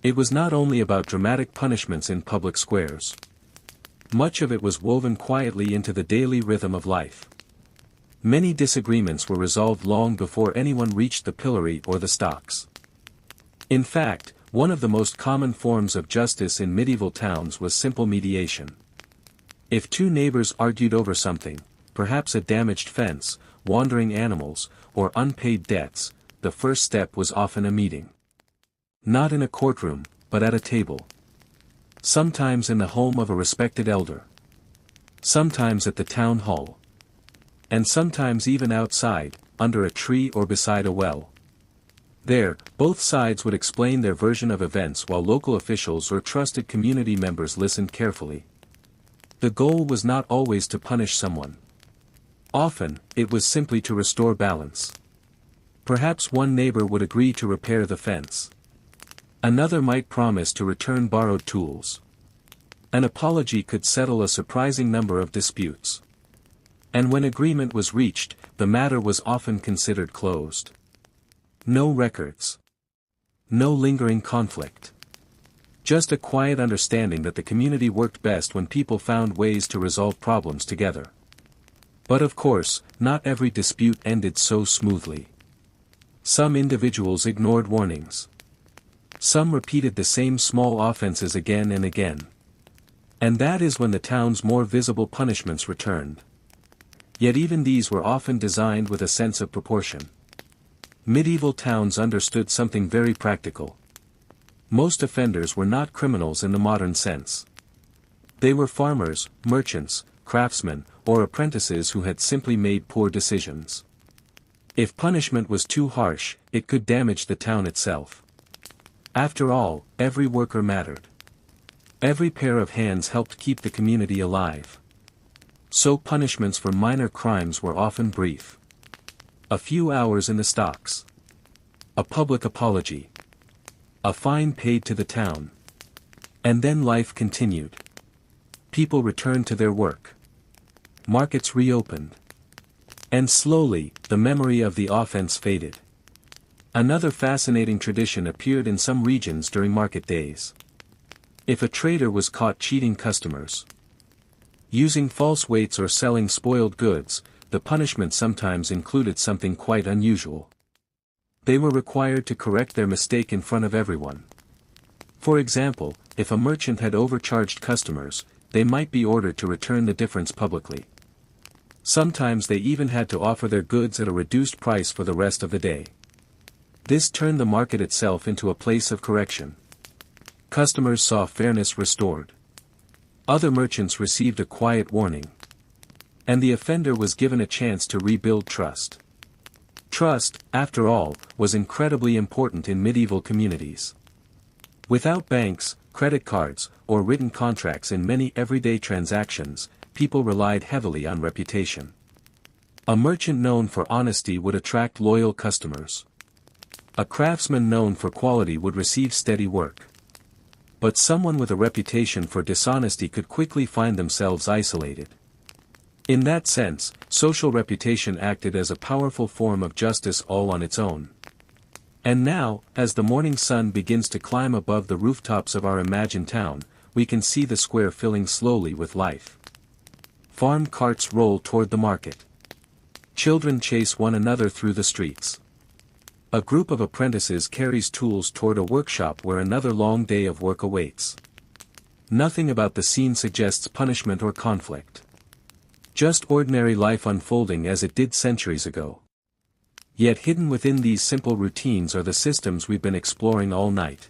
It was not only about dramatic punishments in public squares. Much of it was woven quietly into the daily rhythm of life. Many disagreements were resolved long before anyone reached the pillory or the stocks. In fact, one of the most common forms of justice in medieval towns was simple mediation. If two neighbors argued over something, perhaps a damaged fence, wandering animals, or unpaid debts, the first step was often a meeting. Not in a courtroom, but at a table. Sometimes in the home of a respected elder. Sometimes at the town hall. And sometimes even outside, under a tree or beside a well. There, both sides would explain their version of events while local officials or trusted community members listened carefully. The goal was not always to punish someone. Often, it was simply to restore balance. Perhaps one neighbor would agree to repair the fence. Another might promise to return borrowed tools. An apology could settle a surprising number of disputes. And when agreement was reached, the matter was often considered closed. No records. No lingering conflict. Just a quiet understanding that the community worked best when people found ways to resolve problems together. But of course, not every dispute ended so smoothly. Some individuals ignored warnings. Some repeated the same small offenses again and again. And that is when the town's more visible punishments returned. Yet even these were often designed with a sense of proportion. Medieval towns understood something very practical. Most offenders were not criminals in the modern sense. They were farmers, merchants, craftsmen, or apprentices who had simply made poor decisions. If punishment was too harsh, it could damage the town itself. After all, every worker mattered. Every pair of hands helped keep the community alive. So punishments for minor crimes were often brief. A few hours in the stocks. A public apology. A fine paid to the town. And then life continued. People returned to their work. Markets reopened. And slowly, the memory of the offense faded. Another fascinating tradition appeared in some regions during market days. If a trader was caught cheating customers, using false weights or selling spoiled goods, the punishment sometimes included something quite unusual. They were required to correct their mistake in front of everyone. For example, if a merchant had overcharged customers, they might be ordered to return the difference publicly. Sometimes they even had to offer their goods at a reduced price for the rest of the day. This turned the market itself into a place of correction. Customers saw fairness restored. Other merchants received a quiet warning. And the offender was given a chance to rebuild trust. Trust, after all, was incredibly important in medieval communities. Without banks, credit cards, or written contracts in many everyday transactions, people relied heavily on reputation. A merchant known for honesty would attract loyal customers. A craftsman known for quality would receive steady work. But someone with a reputation for dishonesty could quickly find themselves isolated. In that sense, social reputation acted as a powerful form of justice all on its own. And now, as the morning sun begins to climb above the rooftops of our imagined town, we can see the square filling slowly with life. Farm carts roll toward the market. Children chase one another through the streets. A group of apprentices carries tools toward a workshop where another long day of work awaits. Nothing about the scene suggests punishment or conflict. Just ordinary life unfolding as it did centuries ago. Yet hidden within these simple routines are the systems we've been exploring all night.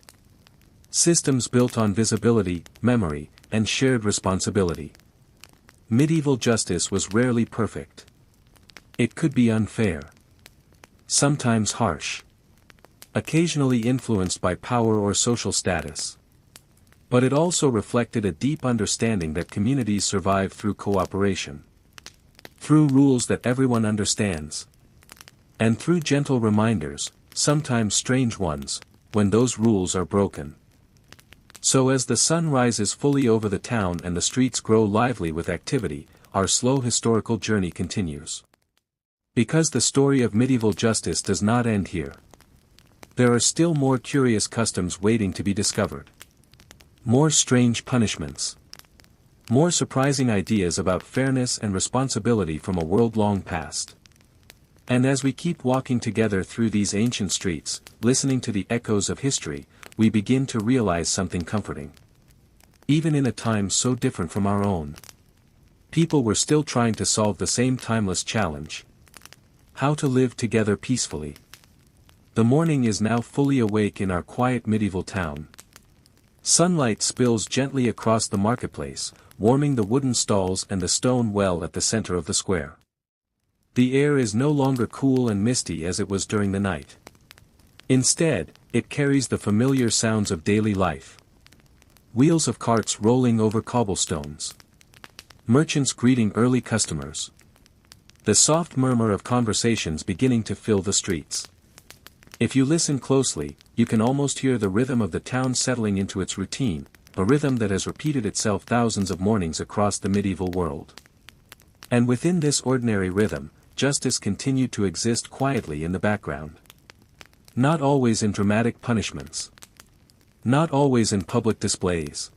Systems built on visibility, memory, and shared responsibility. Medieval justice was rarely perfect. It could be unfair. Sometimes harsh. Occasionally influenced by power or social status. But it also reflected a deep understanding that communities survive through cooperation. Through rules that everyone understands. And through gentle reminders, sometimes strange ones, when those rules are broken. So as the sun rises fully over the town and the streets grow lively with activity, our slow historical journey continues. Because the story of medieval justice does not end here. There are still more curious customs waiting to be discovered. More strange punishments. More surprising ideas about fairness and responsibility from a world long past. And as we keep walking together through these ancient streets, listening to the echoes of history, we begin to realize something comforting. Even in a time so different from our own, people were still trying to solve the same timeless challenge. How to live together peacefully. The morning is now fully awake in our quiet medieval town. Sunlight spills gently across the marketplace, warming the wooden stalls and the stone well at the center of the square. The air is no longer cool and misty as it was during the night. Instead, it carries the familiar sounds of daily life. Wheels of carts rolling over cobblestones. Merchants greeting early customers. The soft murmur of conversations beginning to fill the streets. If you listen closely, you can almost hear the rhythm of the town settling into its routine, a rhythm that has repeated itself thousands of mornings across the medieval world. And within this ordinary rhythm, justice continued to exist quietly in the background. Not always in dramatic punishments. Not always in public displays.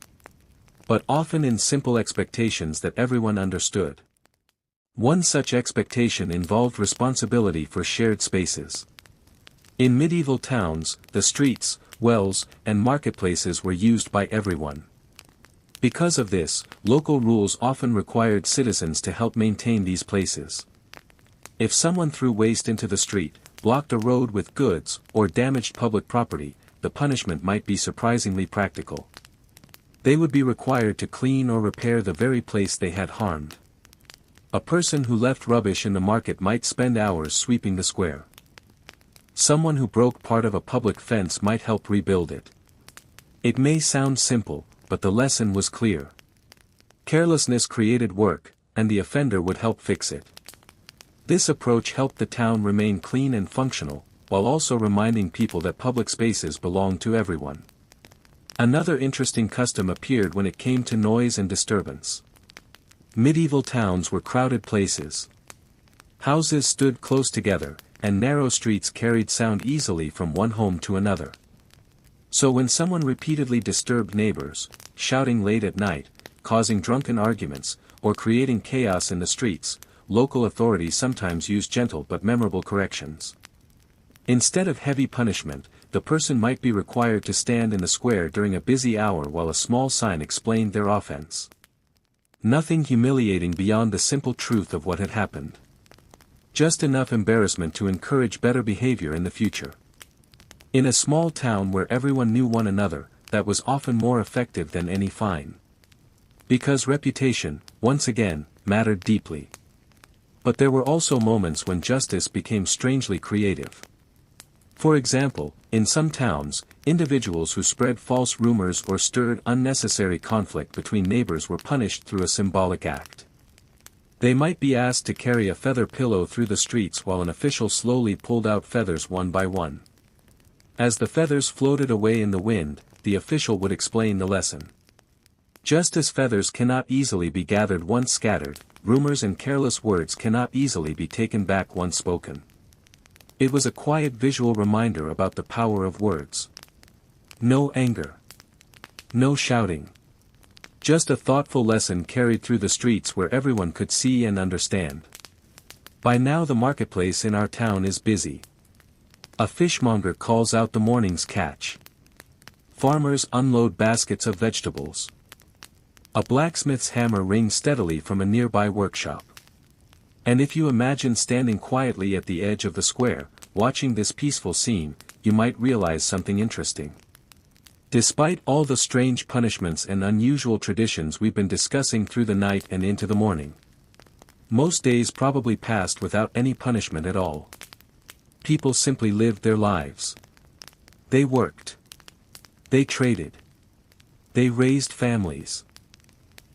But often in simple expectations that everyone understood. One such expectation involved responsibility for shared spaces. In medieval towns, the streets, wells, and marketplaces were used by everyone. Because of this, local rules often required citizens to help maintain these places. If someone threw waste into the street, blocked a road with goods, or damaged public property, the punishment might be surprisingly practical. They would be required to clean or repair the very place they had harmed. A person who left rubbish in the market might spend hours sweeping the square. Someone who broke part of a public fence might help rebuild it. It may sound simple, but the lesson was clear. Carelessness created work, and the offender would help fix it. This approach helped the town remain clean and functional, while also reminding people that public spaces belong to everyone. Another interesting custom appeared when it came to noise and disturbance. Medieval towns were crowded places. Houses stood close together, and narrow streets carried sound easily from one home to another. So when someone repeatedly disturbed neighbors, shouting late at night, causing drunken arguments, or creating chaos in the streets, local authorities sometimes used gentle but memorable corrections. Instead of heavy punishment, the person might be required to stand in the square during a busy hour while a small sign explained their offense. Nothing humiliating beyond the simple truth of what had happened. Just enough embarrassment to encourage better behavior in the future. In a small town where everyone knew one another, that was often more effective than any fine. Because reputation, once again, mattered deeply. But there were also moments when justice became strangely creative. For example, in some towns, individuals who spread false rumors or stirred unnecessary conflict between neighbors were punished through a symbolic act. They might be asked to carry a feather pillow through the streets while an official slowly pulled out feathers one by one. As the feathers floated away in the wind, the official would explain the lesson. Just as feathers cannot easily be gathered once scattered, rumors and careless words cannot easily be taken back once spoken. It was a quiet visual reminder about the power of words. No anger. No shouting. Just a thoughtful lesson carried through the streets where everyone could see and understand. By now the marketplace in our town is busy. A fishmonger calls out the morning's catch. Farmers unload baskets of vegetables. A blacksmith's hammer rings steadily from a nearby workshop. And if you imagine standing quietly at the edge of the square, watching this peaceful scene, you might realize something interesting. Despite all the strange punishments and unusual traditions we've been discussing through the night and into the morning, most days probably passed without any punishment at all. People simply lived their lives. They worked. They traded. They raised families.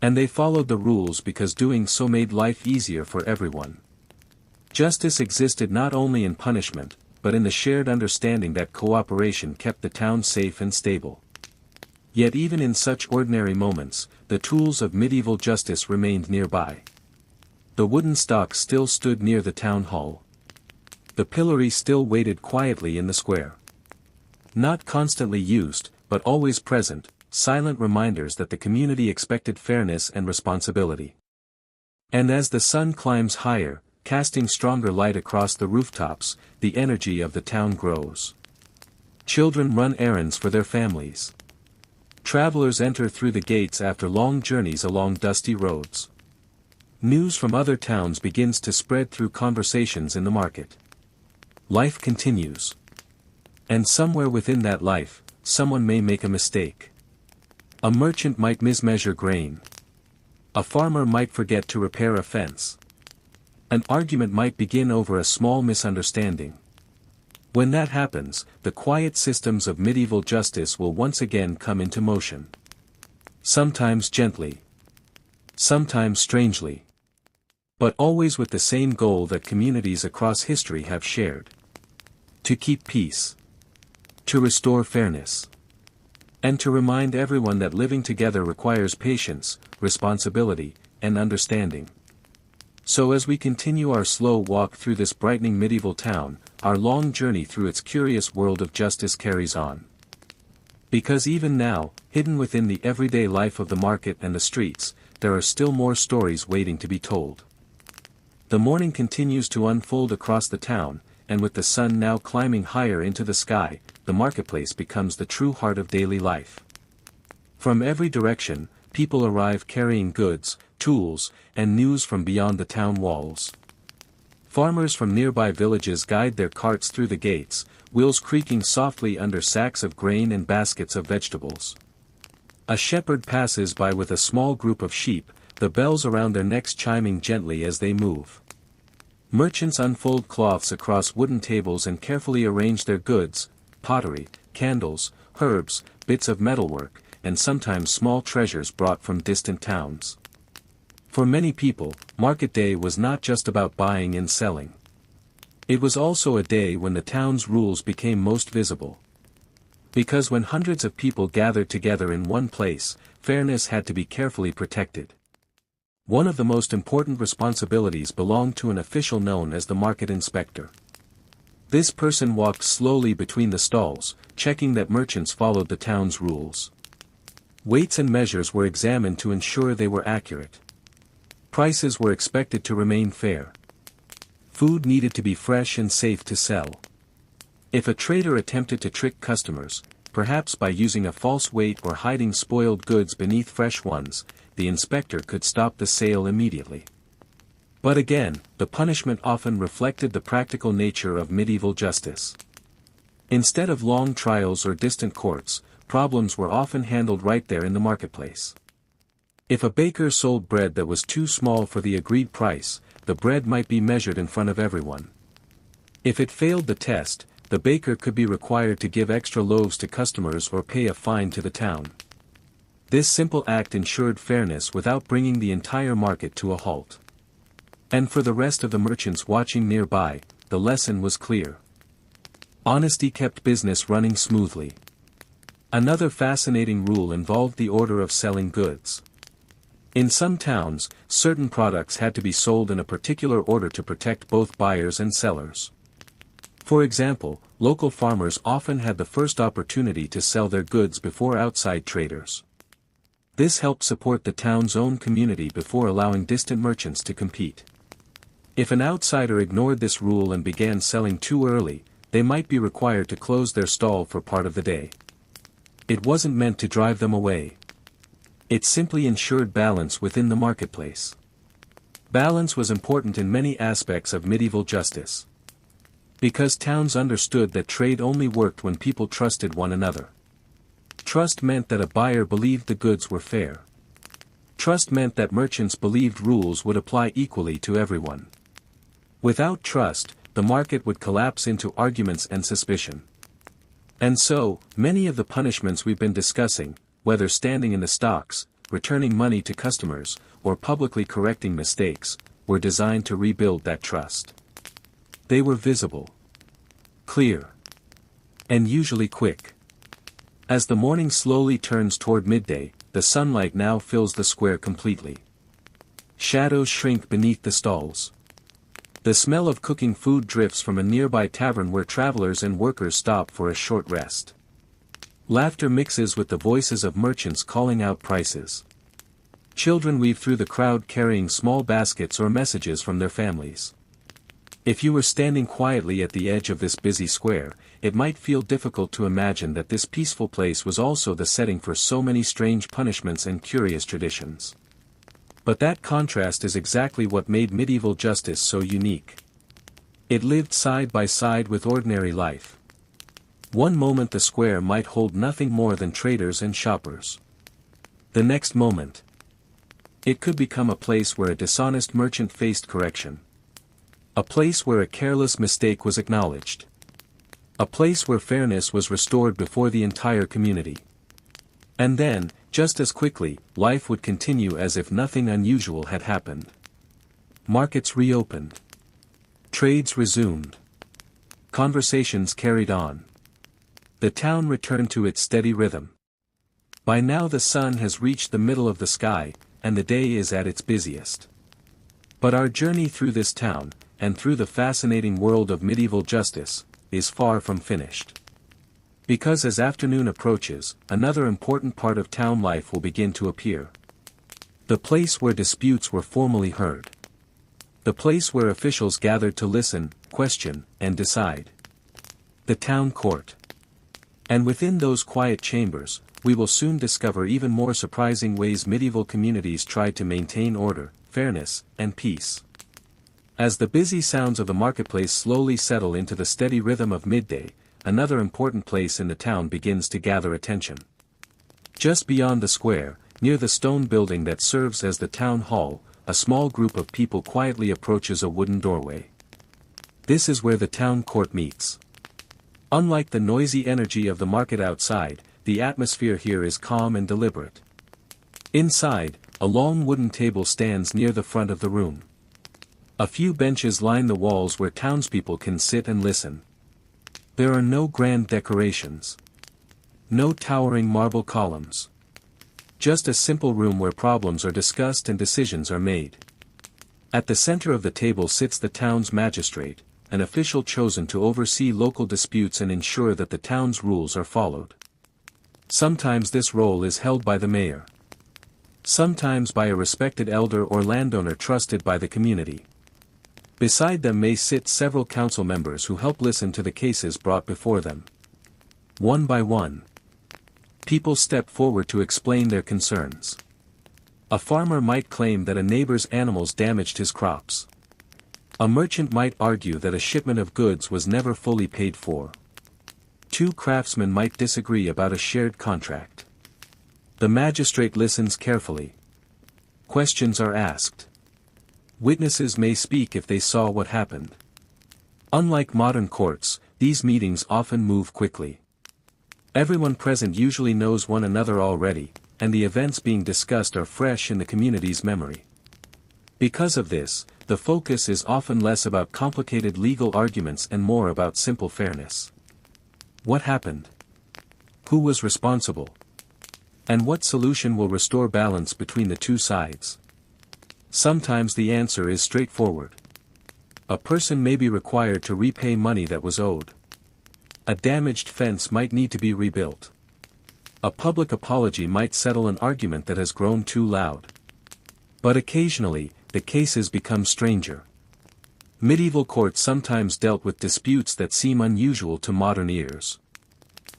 And they followed the rules because doing so made life easier for everyone. Justice existed not only in punishment, but in the shared understanding that cooperation kept the town safe and stable. Yet even in such ordinary moments, the tools of medieval justice remained nearby. The wooden stock still stood near the town hall. The pillory still waited quietly in the square. Not constantly used, but always present, silent reminders that the community expected fairness and responsibility. And as the sun climbs higher, casting stronger light across the rooftops, the energy of the town grows. Children run errands for their families. Travelers enter through the gates after long journeys along dusty roads. News from other towns begins to spread through conversations in the market. Life continues. And somewhere within that life, someone may make a mistake. A merchant might mismeasure grain. A farmer might forget to repair a fence. An argument might begin over a small misunderstanding. When that happens, the quiet systems of medieval justice will once again come into motion. Sometimes gently. Sometimes strangely. But always with the same goal that communities across history have shared. To keep peace. To restore fairness. And to remind everyone that living together requires patience, responsibility, and understanding. So as we continue our slow walk through this brightening medieval town, our long journey through its curious world of justice carries on. Because even now, hidden within the everyday life of the market and the streets, there are still more stories waiting to be told. The morning continues to unfold across the town, and with the sun now climbing higher into the sky, the marketplace becomes the true heart of daily life. From every direction, people arrive carrying goods, tools, and news from beyond the town walls. Farmers from nearby villages guide their carts through the gates, wheels creaking softly under sacks of grain and baskets of vegetables. A shepherd passes by with a small group of sheep, the bells around their necks chiming gently as they move. Merchants unfold cloths across wooden tables and carefully arrange their goods, pottery, candles, herbs, bits of metalwork, and sometimes small treasures brought from distant towns. For many people, market day was not just about buying and selling. It was also a day when the town's rules became most visible. Because when hundreds of people gathered together in one place, fairness had to be carefully protected. One of the most important responsibilities belonged to an official known as the market inspector. This person walked slowly between the stalls, checking that merchants followed the town's rules. Weights and measures were examined to ensure they were accurate. Prices were expected to remain fair. Food needed to be fresh and safe to sell. If a trader attempted to trick customers, perhaps by using a false weight or hiding spoiled goods beneath fresh ones, the inspector could stop the sale immediately. But again, the punishment often reflected the practical nature of medieval justice. Instead of long trials or distant courts, problems were often handled right there in the marketplace. If a baker sold bread that was too small for the agreed price, the bread might be measured in front of everyone. If it failed the test, the baker could be required to give extra loaves to customers or pay a fine to the town. This simple act ensured fairness without bringing the entire market to a halt. And for the rest of the merchants watching nearby, the lesson was clear. Honesty kept business running smoothly. Another fascinating rule involved the order of selling goods. In some towns, certain products had to be sold in a particular order to protect both buyers and sellers. For example, local farmers often had the first opportunity to sell their goods before outside traders. This helped support the town's own community before allowing distant merchants to compete. If an outsider ignored this rule and began selling too early, they might be required to close their stall for part of the day. It wasn't meant to drive them away. It simply ensured balance within the marketplace. Balance was important in many aspects of medieval justice. Because towns understood that trade only worked when people trusted one another. Trust meant that a buyer believed the goods were fair. Trust meant that merchants believed rules would apply equally to everyone. Without trust, the market would collapse into arguments and suspicion. And so, many of the punishments we've been discussing, whether standing in the stocks, returning money to customers, or publicly correcting mistakes, were designed to rebuild that trust. They were visible, clear, and usually quick. As the morning slowly turns toward midday, the sunlight now fills the square completely. Shadows shrink beneath the stalls. The smell of cooking food drifts from a nearby tavern where travelers and workers stop for a short rest. Laughter mixes with the voices of merchants calling out prices. Children weave through the crowd carrying small baskets or messages from their families. If you were standing quietly at the edge of this busy square, it might feel difficult to imagine that this peaceful place was also the setting for so many strange punishments and curious traditions. But that contrast is exactly what made medieval justice so unique. It lived side by side with ordinary life. One moment the square might hold nothing more than traders and shoppers. The next moment, it could become a place where a dishonest merchant faced correction. A place where a careless mistake was acknowledged. A place where fairness was restored before the entire community. And then, just as quickly, life would continue as if nothing unusual had happened. Markets reopened. Trades resumed. Conversations carried on. The town returned to its steady rhythm. By now the sun has reached the middle of the sky, and the day is at its busiest. But our journey through this town, and through the fascinating world of medieval justice, is far from finished. Because as afternoon approaches, another important part of town life will begin to appear. The place where disputes were formally heard. The place where officials gathered to listen, question, and decide. The town court. And within those quiet chambers, we will soon discover even more surprising ways medieval communities tried to maintain order, fairness, and peace. As the busy sounds of the marketplace slowly settle into the steady rhythm of midday, another important place in the town begins to gather attention. Just beyond the square, near the stone building that serves as the town hall, a small group of people quietly approaches a wooden doorway. This is where the town court meets. Unlike the noisy energy of the market outside, the atmosphere here is calm and deliberate. Inside, a long wooden table stands near the front of the room. A few benches line the walls where townspeople can sit and listen. There are no grand decorations. No towering marble columns. Just a simple room where problems are discussed and decisions are made. At the center of the table sits the town's magistrate, an official chosen to oversee local disputes and ensure that the town's rules are followed. Sometimes this role is held by the mayor. Sometimes by a respected elder or landowner trusted by the community. Beside them may sit several council members who help listen to the cases brought before them. One by one, people step forward to explain their concerns. A farmer might claim that a neighbor's animals damaged his crops. A merchant might argue that a shipment of goods was never fully paid for. Two craftsmen might disagree about a shared contract. The magistrate listens carefully. Questions are asked. Witnesses may speak if they saw what happened. Unlike modern courts, these meetings often move quickly. Everyone present usually knows one another already, and the events being discussed are fresh in the community's memory. Because of this, the focus is often less about complicated legal arguments and more about simple fairness. What happened? Who was responsible? And what solution will restore balance between the two sides? Sometimes the answer is straightforward. A person may be required to repay money that was owed. A damaged fence might need to be rebuilt. A public apology might settle an argument that has grown too loud. But occasionally, the cases become stranger. Medieval courts sometimes dealt with disputes that seem unusual to modern ears.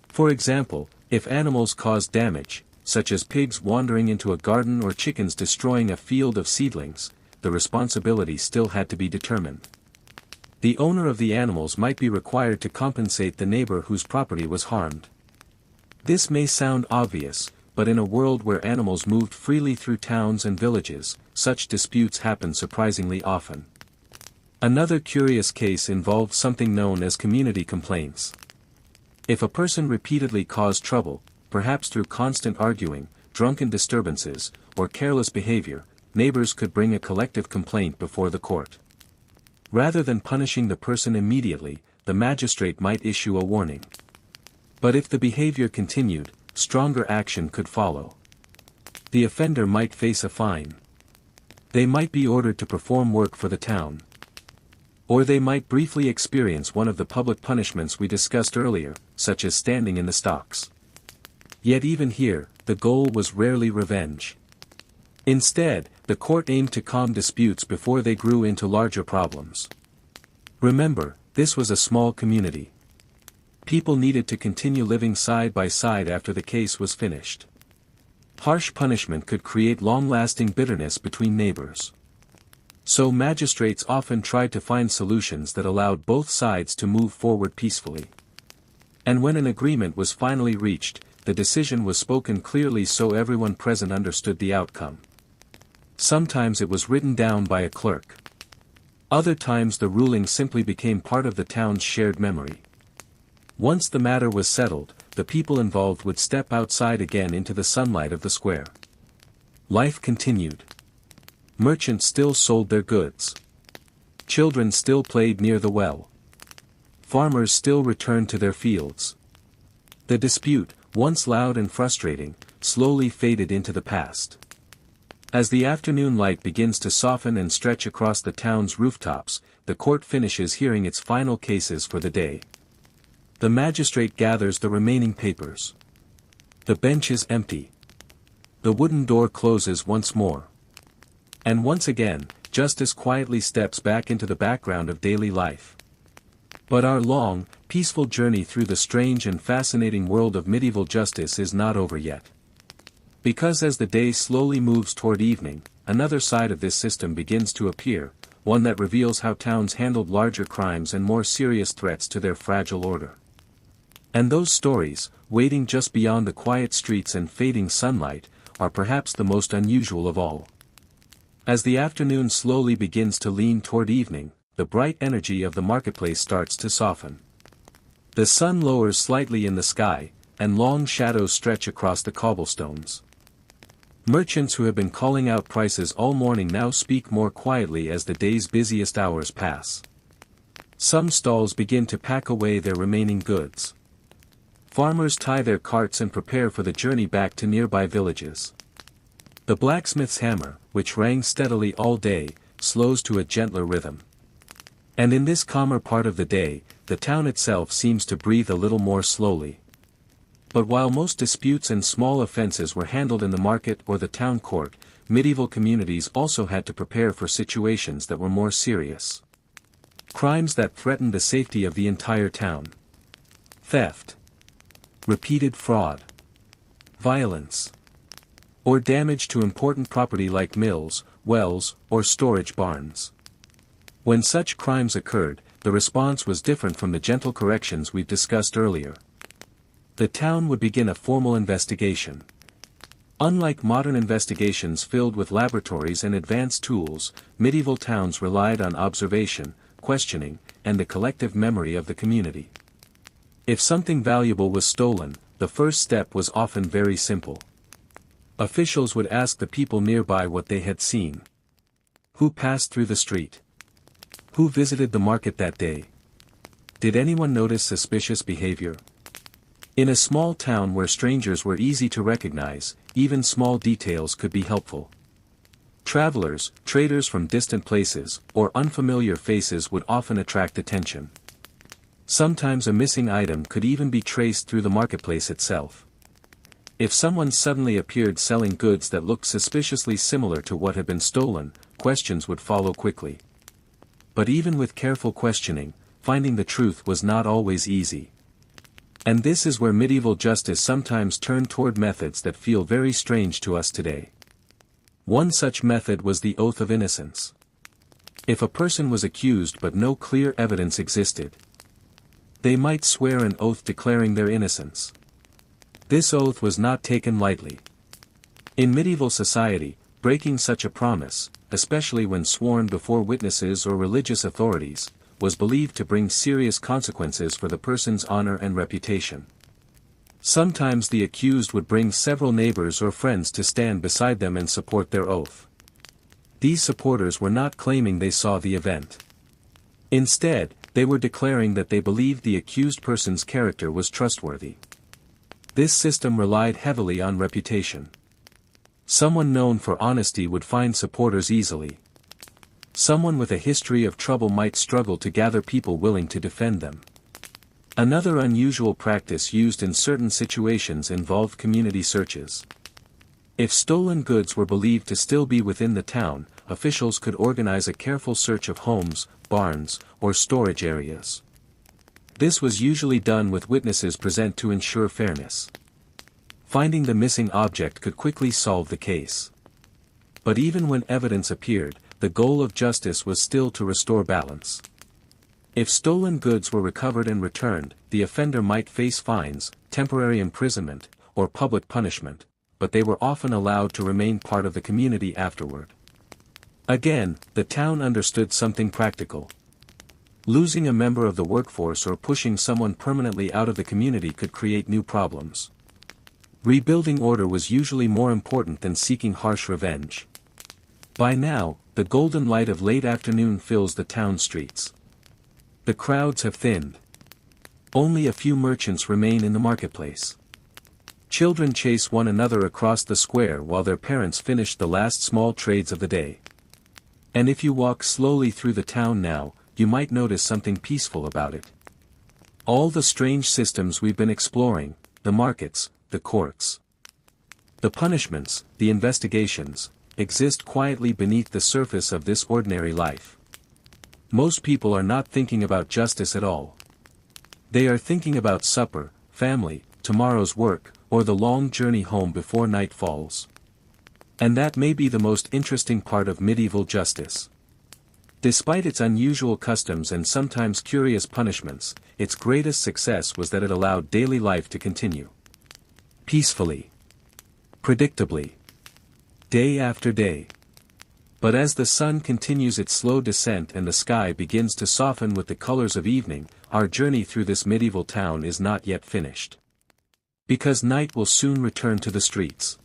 For example, if animals caused damage, such as pigs wandering into a garden or chickens destroying a field of seedlings, the responsibility still had to be determined. The owner of the animals might be required to compensate the neighbor whose property was harmed. This may sound obvious, but in a world where animals moved freely through towns and villages, such disputes happen surprisingly often. Another curious case involved something known as community complaints. If a person repeatedly caused trouble, perhaps through constant arguing, drunken disturbances, or careless behavior, neighbors could bring a collective complaint before the court. Rather than punishing the person immediately, the magistrate might issue a warning. But if the behavior continued, stronger action could follow. The offender might face a fine. They might be ordered to perform work for the town. Or they might briefly experience one of the public punishments we discussed earlier, such as standing in the stocks. Yet even here, the goal was rarely revenge. Instead, the court aimed to calm disputes before they grew into larger problems. Remember, this was a small community. People needed to continue living side by side after the case was finished. Harsh punishment could create long-lasting bitterness between neighbors. So magistrates often tried to find solutions that allowed both sides to move forward peacefully. And when an agreement was finally reached, the decision was spoken clearly so everyone present understood the outcome. Sometimes it was written down by a clerk. Other times the ruling simply became part of the town's shared memory. Once the matter was settled, the people involved would step outside again into the sunlight of the square. Life continued. Merchants still sold their goods. Children still played near the well. Farmers still returned to their fields. The dispute, once loud and frustrating, slowly faded into the past. As the afternoon light begins to soften and stretch across the town's rooftops, the court finishes hearing its final cases for the day. The magistrate gathers the remaining papers. The bench is empty. The wooden door closes once more. And once again, justice quietly steps back into the background of daily life. But our long, peaceful journey through the strange and fascinating world of medieval justice is not over yet. Because as the day slowly moves toward evening, another side of this system begins to appear, one that reveals how towns handled larger crimes and more serious threats to their fragile order. And those stories, waiting just beyond the quiet streets and fading sunlight, are perhaps the most unusual of all. As the afternoon slowly begins to lean toward evening, the bright energy of the marketplace starts to soften. The sun lowers slightly in the sky, and long shadows stretch across the cobblestones. Merchants who have been calling out prices all morning now speak more quietly as the day's busiest hours pass. Some stalls begin to pack away their remaining goods. Farmers tie their carts and prepare for the journey back to nearby villages. The blacksmith's hammer, which rang steadily all day, slows to a gentler rhythm. And in this calmer part of the day, the town itself seems to breathe a little more slowly. But while most disputes and small offenses were handled in the market or the town court, medieval communities also had to prepare for situations that were more serious. Crimes that threatened the safety of the entire town. Theft. Repeated fraud. Violence. Or damage to important property like mills, wells, or storage barns. When such crimes occurred, the response was different from the gentle corrections we've discussed earlier. The town would begin a formal investigation. Unlike modern investigations filled with laboratories and advanced tools, medieval towns relied on observation, questioning, and the collective memory of the community. If something valuable was stolen, the first step was often very simple. Officials would ask the people nearby what they had seen. Who passed through the street? Who visited the market that day? Did anyone notice suspicious behavior? In a small town where strangers were easy to recognize, even small details could be helpful. Travelers, traders from distant places, or unfamiliar faces would often attract attention. Sometimes a missing item could even be traced through the marketplace itself. If someone suddenly appeared selling goods that looked suspiciously similar to what had been stolen, questions would follow quickly. But even with careful questioning, finding the truth was not always easy. And this is where medieval justice sometimes turned toward methods that feel very strange to us today. One such method was the oath of innocence. If a person was accused but no clear evidence existed, they might swear an oath declaring their innocence. This oath was not taken lightly. In medieval society, breaking such a promise, especially when sworn before witnesses or religious authorities, was believed to bring serious consequences for the person's honor and reputation. Sometimes the accused would bring several neighbors or friends to stand beside them and support their oath. These supporters were not claiming they saw the event. Instead, they were declaring that they believed the accused person's character was trustworthy. This system relied heavily on reputation. Someone known for honesty would find supporters easily. Someone with a history of trouble might struggle to gather people willing to defend them. Another unusual practice used in certain situations involved community searches. If stolen goods were believed to still be within the town, officials could organize a careful search of homes, barns, or storage areas. This was usually done with witnesses present to ensure fairness. Finding the missing object could quickly solve the case. But even when evidence appeared, the goal of justice was still to restore balance. If stolen goods were recovered and returned, the offender might face fines, temporary imprisonment, or public punishment, but they were often allowed to remain part of the community afterward. Again, the town understood something practical. Losing a member of the workforce or pushing someone permanently out of the community could create new problems. Rebuilding order was usually more important than seeking harsh revenge. By now, the golden light of late afternoon fills the town streets. The crowds have thinned. Only a few merchants remain in the marketplace. Children chase one another across the square while their parents finish the last small trades of the day. And if you walk slowly through the town now, you might notice something peaceful about it. All the strange systems we've been exploring, the markets, the courts, the punishments, the investigations, exist quietly beneath the surface of this ordinary life. Most people are not thinking about justice at all. They are thinking about supper, family, tomorrow's work, or the long journey home before night falls. And that may be the most interesting part of medieval justice. Despite its unusual customs and sometimes curious punishments, its greatest success was that it allowed daily life to continue. Peacefully. Predictably. Day after day. But as the sun continues its slow descent and the sky begins to soften with the colors of evening, our journey through this medieval town is not yet finished. Because night will soon return to the streets.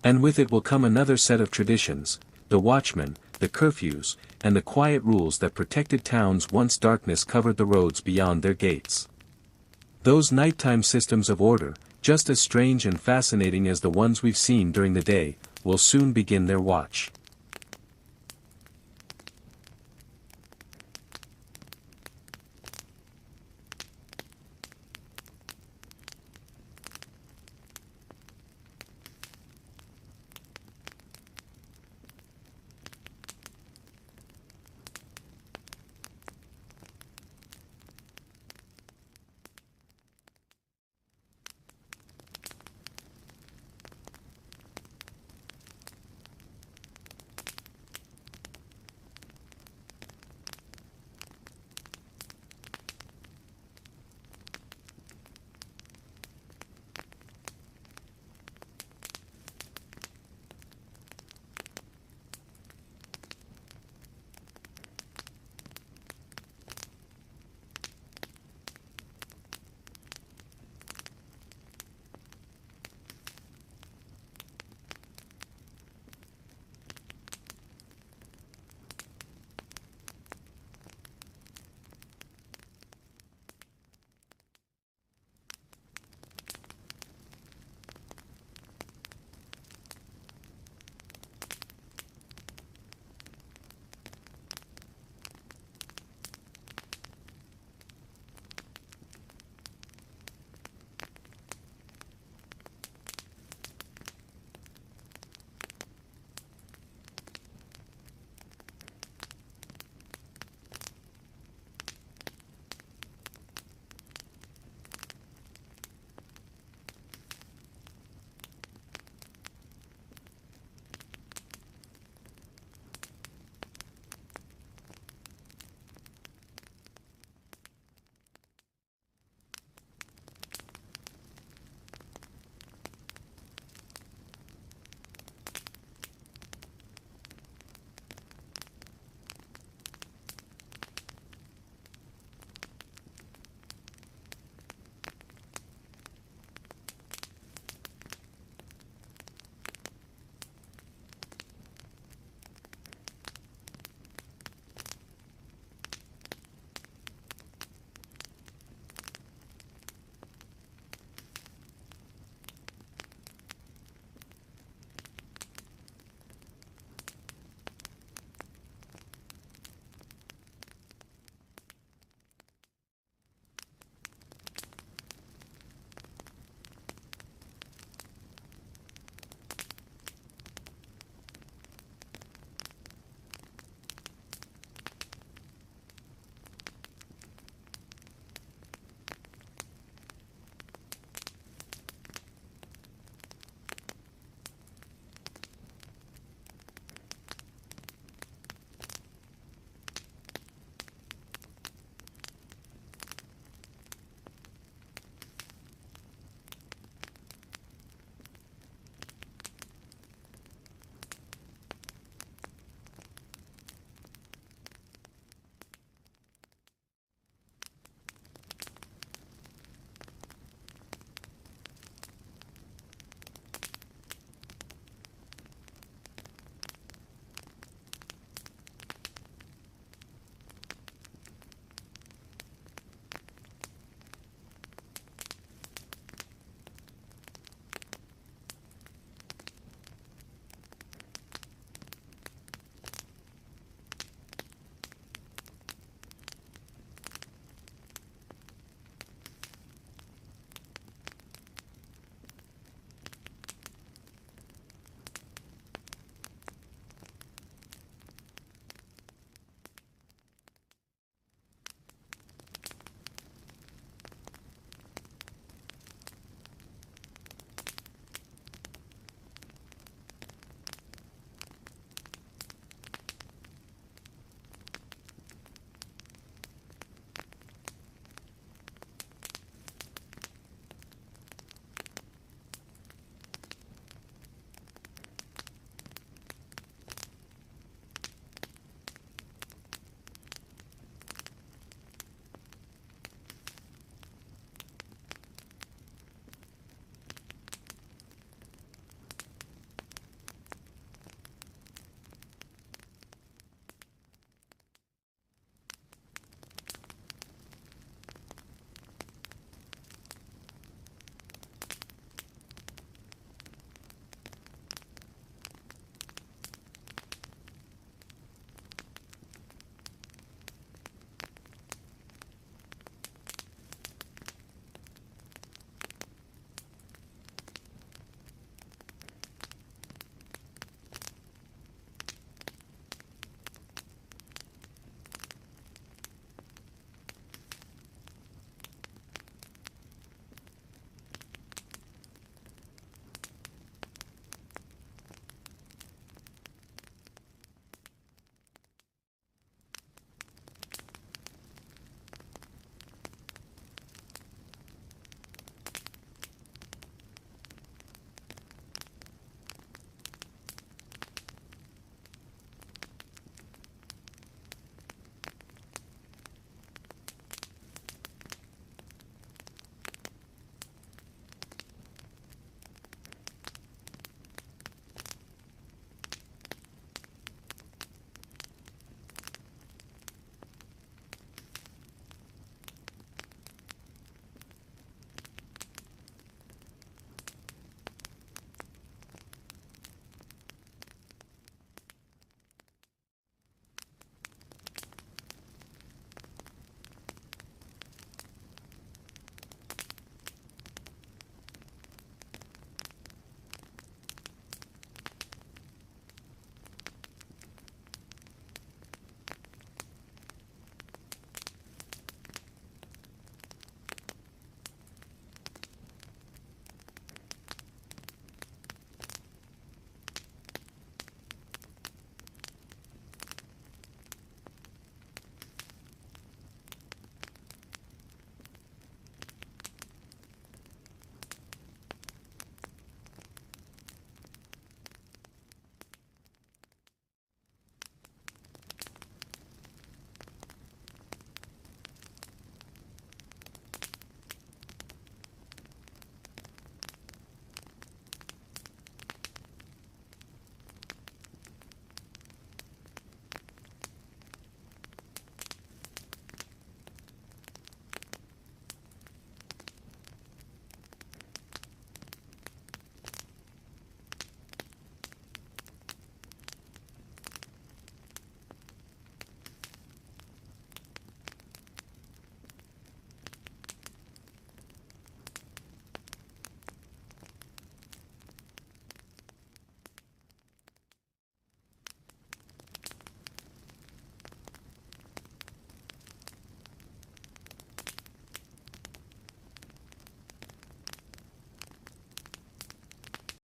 And with it will come another set of traditions, the watchmen, the curfews, and the quiet rules that protected towns once darkness covered the roads beyond their gates. Those nighttime systems of order, just as strange and fascinating as the ones we've seen during the day, will soon begin their watch.